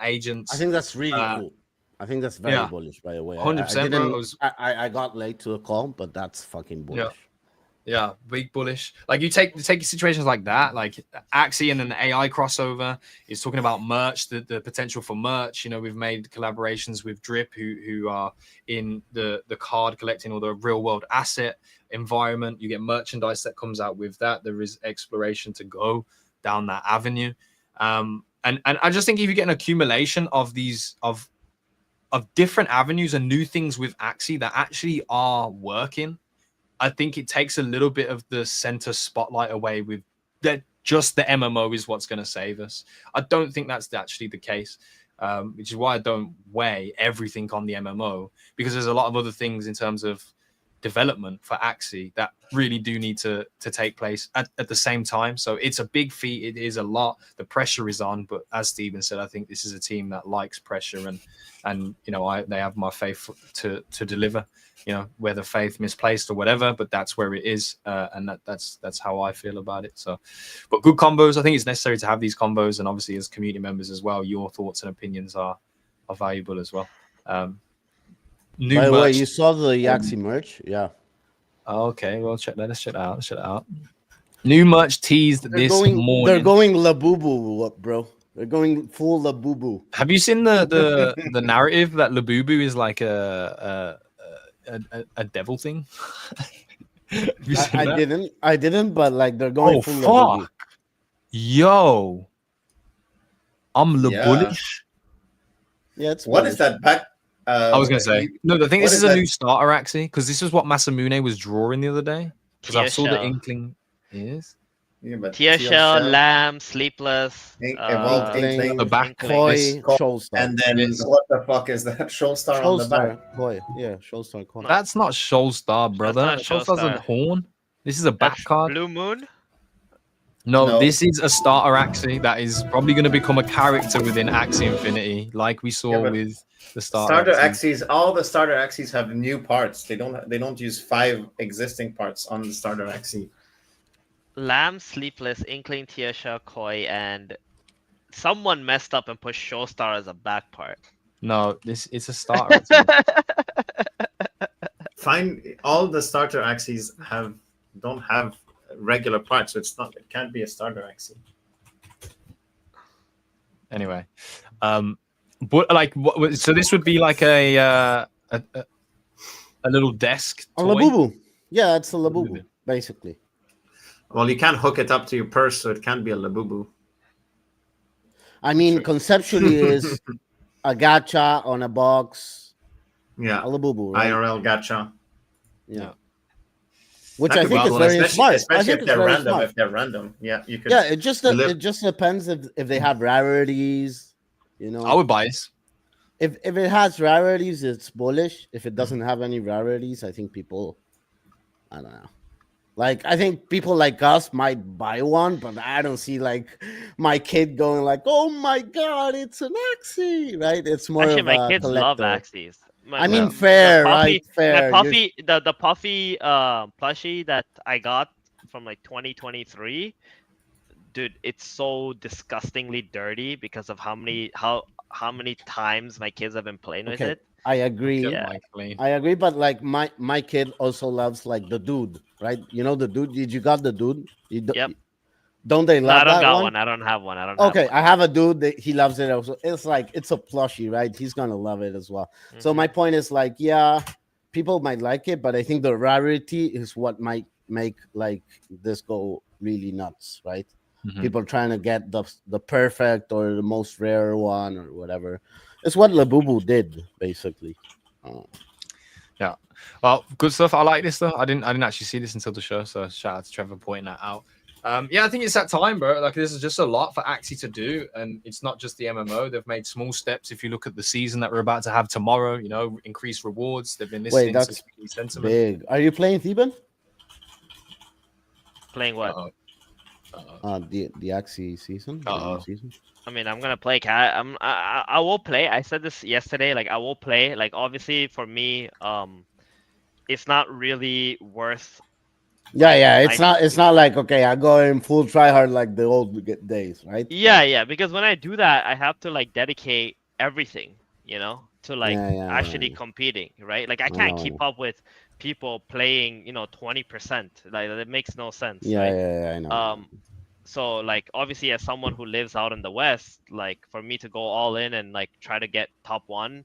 agents. I think that's really cool. I think that's very bullish, by the way. 100%. I got late to a call, but that's fucking bullish. Yeah, big bullish. Like you take situations like that, like Axie and an AI crossover is talking about merch, the potential for merch. You know, we've made collaborations with Drip, who are in the card collecting or the real world asset environment. You get merchandise that comes out with that. There is exploration to go down that avenue. And I just think if you get an accumulation of these of different avenues and new things with Axie that actually are working, I think it takes a little bit of the center spotlight away with that. Just the MMO is what's going to save us. I don't think that's actually the case, which is why I don't weigh everything on the MMO, because there's a lot of other things in terms of development for Axie that really do need to take place at the same time. So it's a big feat. It is a lot. The pressure is on, but as Steven said, I think this is a team that likes pressure, and you know, they have my faith to deliver. You know, whether faith misplaced or whatever, but that's where it is, and that's how I feel about it. So, but good combos. I think it's necessary to have these combos, and obviously as community members as well, your thoughts and opinions are valuable as well. New By the merch. way, you saw the Yaxie merch, yeah. Okay, well, let's check that out. New merch teased this morning. They're going Labubu, bro. They're going full Labubu. Have you seen the narrative that Labubu is like a devil thing? I didn't, but like they're going full Labubu. Fuck. Yo, I'm Labullish. Yeah, it's what is that back? I was gonna say no. I think this is a new starter Axie, because this is what Masamune was drawing the other day. Because I saw the inkling. Yes. Yeah, but TSL, Lamb, Sleepless, the back Koi, Shoalstar. And then what the fuck is that? Shoalstar on the back. Koi. Yeah, Shoalstar Koi. That's not Shoalstar, brother. Shoalstar's a horn. This is a back card. Blue Moon? No, this is a starter Axie that is probably going to become a character within Axie Infinity, like we saw with the starter Axies. All the starter Axies have new parts. They don't use 5 existing parts on the starter Axie. Lamb, Sleepless, Inkling, Tiesha, Koi, and someone messed up and pushed Shoalstar as a back part. No, it's a starter. Find all the starter Axies don't have regular parts, so it can't be a starter Axie. Anyway, but like, so this would be like a A little desk A toy. Labubu. Yeah, it's a Labubu, basically. Well, you can't hook it up to your purse, so it can be a labubu. I mean, True. conceptually is a gacha on a box, Yeah, a Labubu, right? IRL gacha. Yeah. Which That I could be think is cool, very especially smart. I especially think if it's they're very random. smart. If they're random, yeah, you could. Yeah, it just live. depends if they have rarities, you know. I would buy this. If it has rarities, it's bullish. If it doesn't have any rarities, I think people, I don't know. Like I think people like us might buy one, but I don't see like my kid going like, "Oh my god, it's an Axie!" Right? It's more Actually, of my a kids love collector. Axies. I mean, Yeah. The fair, right? puffy, my Fair. puffy, the puffy plushie that I got from like 2023, dude, it's so disgustingly dirty because of how many times my kids have been playing with Okay, it. I agree. Yeah. Mike clean. I agree, but like my kid also loves like the dude, right? You know the dude. Did you got the dude? Yep. Don't they No, I love don't that got one? one. I don't have one. I don't Okay, have I have a dude that he loves it also. It's like it's a plushie, right? He's gonna love it as well. one. So my point is like, yeah, people might like it, but I think the rarity is what might make like this go really nuts, right? Mhm. People trying to get the perfect or the most rare one or whatever. It's what Labubu did basically. Yeah. Well, good stuff. I like this though. I didn't actually see this until the show, so shout out to Trevor pointing that out. Yeah, I think it's that time, bro. Like this is just a lot for Axie to do, and it's not just the MMO. They've made small steps. If you look at the season that we're about to have tomorrow, you know, increased rewards. They've been listening Wait, to that's community sentiment. big. Are you playing Theban? Playing what? Uh-oh. The Axie season. The new Uh-oh. season. I mean, I'm gonna play cat. I will play. I said this yesterday. Like I will play. Like obviously for me, it's not really worth. Yeah. I- It's not like okay, I go in full try hard like the old days, right? Yeah. Because when I do that, I have to like dedicate everything, to like Yeah, actually yeah. competing, right? Like I I can't know. keep up with people playing, 20%. Like that makes no sense, Yeah, right? I know. So like obviously as someone who lives out in the West, like for me to go all in and like try to get top one,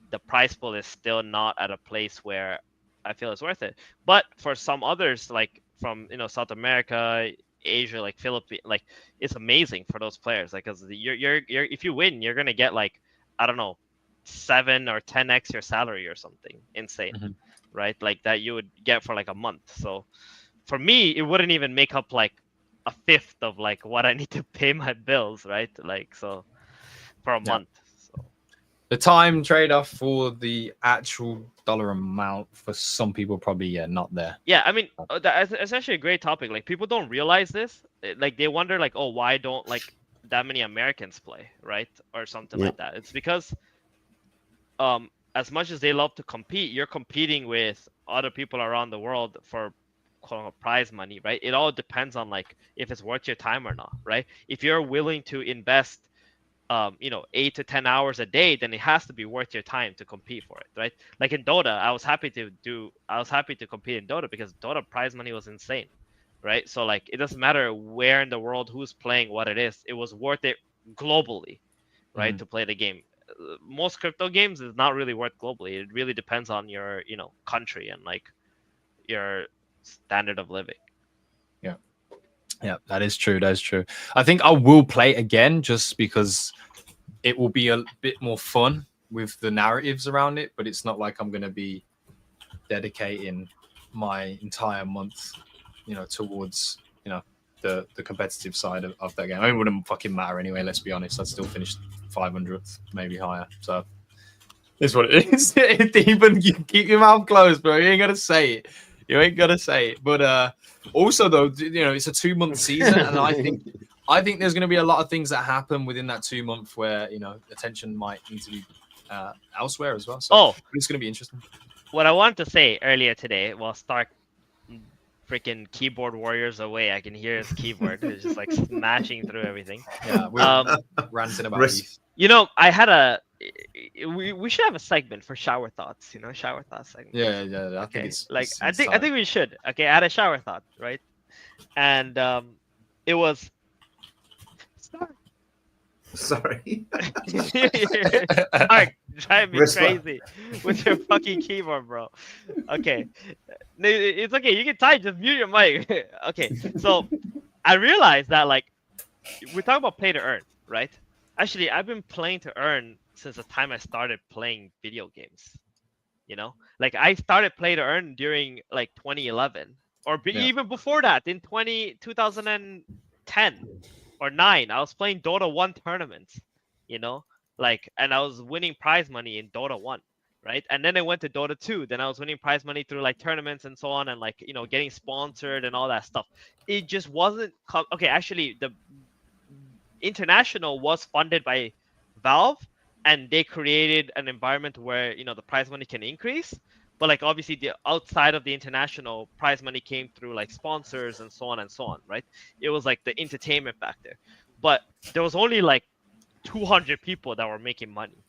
the price pool is still not at a place where I feel it's worth it. But for some others, like from South America, Asia, like Philippines, like it's amazing for those players. Like, cause you're if you win, you're gonna get like I don't know, 7 or 10x your salary or something insane, Mhm. right? Like that you would get for like a month. So for me, it wouldn't even make up like a fifth of like what I need to pay my bills, right? Like so for a Yeah. month. So The time trade-off for the actual dollar amount for some people probably not there. yeah, I mean that's actually a great topic. Like people don't realize this. Like they wonder like, oh, why don't like that many Americans play, right? Or something Yeah. like that. It's because as much as they love to compete, you're competing with other people around the world for quote unquote prize money, right? It all depends on like if it's worth your time or not, right? If you're willing to invest 8 to 10 hours a day, then it has to be worth your time to compete for it, right? Like in Dota, I was happy to compete in Dota because Dota prize money was insane, right? So like it doesn't matter where in the world who's playing what it was worth it globally, right? Mhm. To play the game. Most crypto games is not really worth globally. It really depends on your country and like your standard of living. Yeah, that is true. That is true. I think I will play again just because it will be a bit more fun with the narratives around it, but it's not like I'm going to be dedicating my entire month, towards, the competitive side of that game. I mean, it wouldn't fucking matter anyway, let's be honest. I'd still finish 500th, maybe higher. So it's what it is. Even you keep your mouth closed, bro. You ain't got to say it. You ain't got to say it. But also, though, it's a 2-month season, and I think there's going to be a lot of things that happen within that 2 month where attention might need to be elsewhere as well. So it's going to be interesting. What I wanted to say earlier today, while Stark freaking keyboard warriors away, I can hear his keyboard. It's just like smashing through everything. Yeah, we're ranting about Risk. ETH. I had we should have a segment for shower thoughts. Shower thoughts segment. Yeah. I think Okay. it's Like it's I think we should. Okay, I had a shower thought, right? And it was. Sorry. All right, Drive me crazy with your fucking keyboard, bro. Okay, it's okay. You can type. Just mute your mic. Okay, so I realized that like we're talking about play to earn, right? Actually, I've been playing to earn since the time I started playing video games. You know, like I started play to earn during like 2011 or even before that in 2010 or 9. I was playing Dota 1 tournaments, you know, like, and I was winning prize money in Dota 1, right? And then I went to Dota 2. Then I was winning prize money through like tournaments and so on, and like, you know, getting sponsored and all that stuff. It just wasn't okay. Actually, the international was funded by Valve, and they created an environment where, you know, the prize money can increase. But like obviously the outside of the international, prize money came through like sponsors and so on, right? It was like the entertainment factor. But there was only like 200 people that were making money,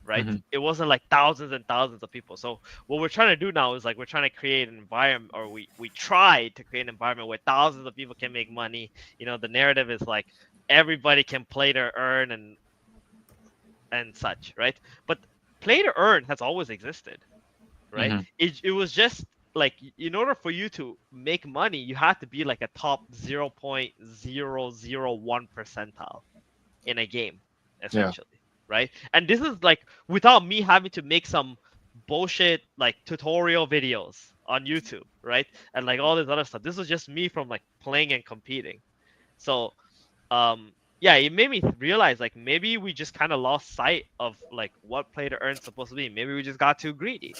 right? It wasn't like thousands and thousands of people. So what we're trying to do now is like we're trying to create an environment, or we try to create an environment where thousands of people can make money. You know, the narrative is like everybody can play to earn and such, right? But play to earn has always existed, right? It was just like, in order for you to make money, you have to be like a top 0.001 percentile in a game, essentially, right? And this is like without me having to make some bullshit like tutorial videos on YouTube, right? And like all this other stuff. This was just me from like playing and competing. So yeah, it made me realize like maybe we just kind of lost sight of like what play to earn is supposed to be. Maybe we just got too greedy,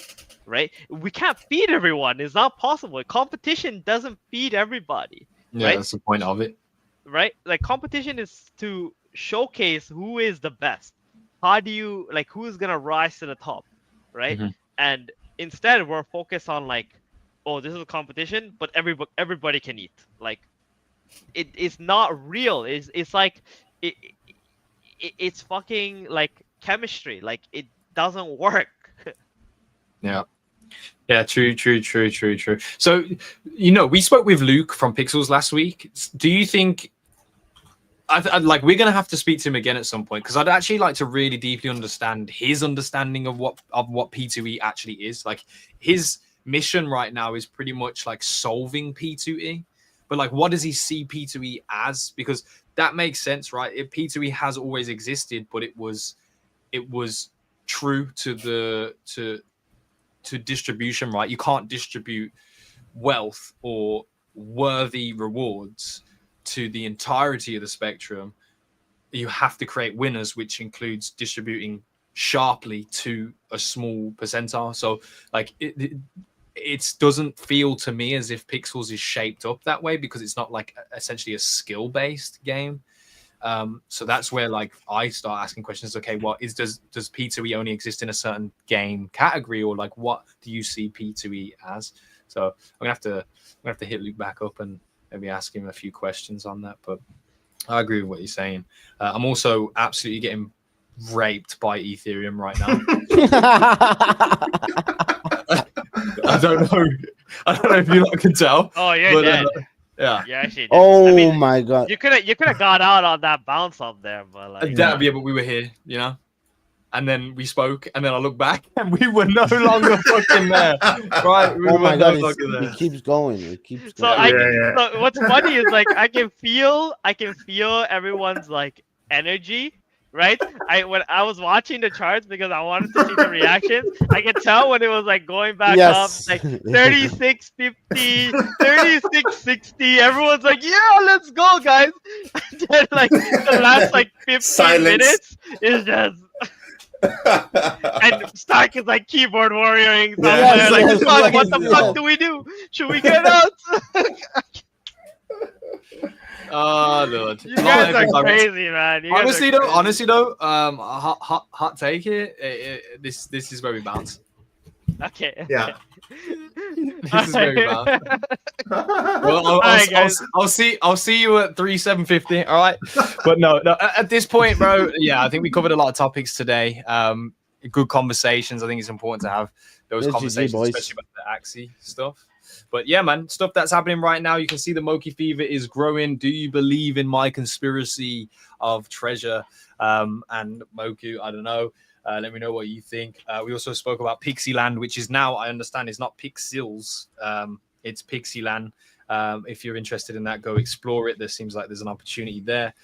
right? We can't feed everyone. It's not possible. Competition doesn't feed everybody. Yeah, right? That's the point of it. Right? Like competition is to showcase who is the best. How do you like who's gonna rise to the top, right? And instead we're focused on like, oh, this is a competition, but everybody can eat. Like it's not real. It's like it's fucking like chemistry. Like it doesn't work. Yeah, true. So, you know, we spoke with Luke from Pixels last week. Do you think I'd like we're gonna have to speak to him again at some point, because I'd actually like to really deeply understand his understanding of what P2E actually is. Like his mission right now is pretty much like solving P2E. But like, what does he see P2E as? Because that makes sense, right? If P2E has always existed, but it was true to distribution, right? You can't distribute wealth or worthy rewards to the entirety of the spectrum. You have to create winners, which includes distributing sharply to a small percentile. So like it doesn't feel to me as if Pixels is shaped up that way, because it's not like essentially a skill-based game. So that's where like I start asking questions. Okay, does P2E only exist in a certain game category, or like what do you see P2E as? So I'm gonna have to hit Luke back up and maybe ask him a few questions on that. But I agree with what you're saying. I'm also absolutely getting raped by Ethereum right now. I don't know if you can tell. Oh, you're dead. Yeah. Yeah, actually. Oh, I mean, my god. You could have got out on that bounce up there, but like. Yeah, but we were here, you know. And then we spoke, and then I look back, and we were no longer fucking there. Right? Oh my god! It keeps going. It keeps going. So what's funny is like I can feel everyone's like energy. Right? When I was watching the charts because I wanted to see the reactions, I could tell when it was like going back up, like 36.50, 36.60. Everyone's like, "Yeah, let's go, guys!" And then like the last like 15 minutes is just. And Stark is like keyboard warrioring somewhere. What the fuck do we do? Should we get out? Oh Lord! You guys are crazy, man. Honestly though, hot take here. This is where we bounce. Okay. Yeah. This is where we bounce. Well, I'll see you at 3,750. All right. But no. At this point, bro. Yeah, I think we covered a lot of topics today. Good conversations. I think it's important to have those conversations, especially about the Axie stuff. But yeah, man, stuff that's happening right now. You can see the Moki fever is growing. Do you believe in my conspiracy of treasure? And Moku, I don't know. Let me know what you think. We also spoke about Pixieland, which is now, I understand, is not Pixels. It's Pixieland. If you're interested in that, go explore it. There seems like there's an opportunity there.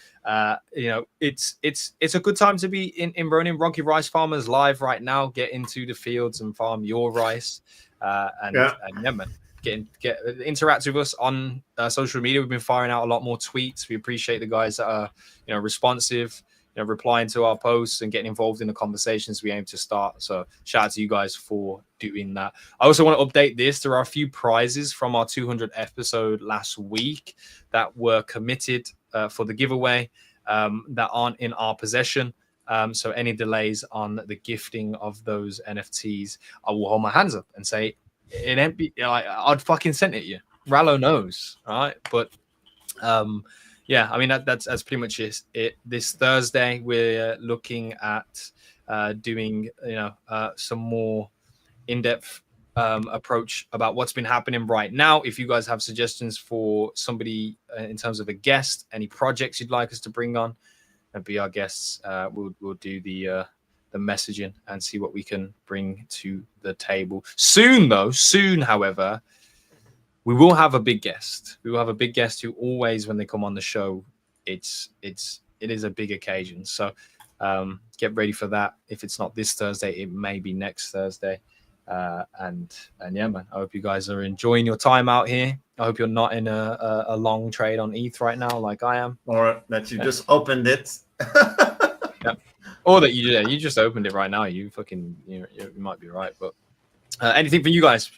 It's a good time to be in Ronin. Rocky Rice Farmers live right now. Get into the fields and farm your rice. And yeah, man, get interact with us on social media. We've been firing out a lot more tweets. We appreciate the guys that are responsive, replying to our posts and getting involved in the conversations we aim to start. So shout out to you guys for doing that. I also want to update this. There are a few prizes from our 200th episode last week that were committed for the giveaway that aren't in our possession. So any delays on the gifting of those NFTs, I will hold my hands up and say it ain't be, I'd fucking send it you. Rallo knows, right? But yeah, I mean that's pretty much it. This Thursday we're looking at doing some more in-depth approach about what's been happening right now. If you guys have suggestions for somebody in terms of a guest, any projects you'd like us to bring on and be our guests, we'll do the messaging and see what we can bring to the table. Soon, however, we will have a big guest. We will have a big guest who always, when they come on the show, it is a big occasion. So get ready for that. If it's not this Thursday, it may be next Thursday. And yeah, man, I hope you guys are enjoying your time out here. I hope you're not in a long trade on ETH right now, like I am, or that you just opened it. Yeah. Or that you just opened it right now. You fucking you might be right. But anything for you guys?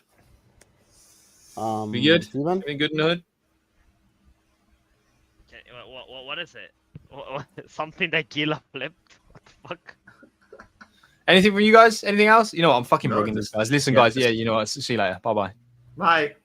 Be good? Steven? Be good in the hood? Okay, what is it? Something that Gila flipped? What the fuck? Anything from you guys? Anything else? You know what? I'm fucking No, bugging this, just- guys. Listen, yeah, guys. just- Yeah, you know what? See you later. Bye-bye. Bye.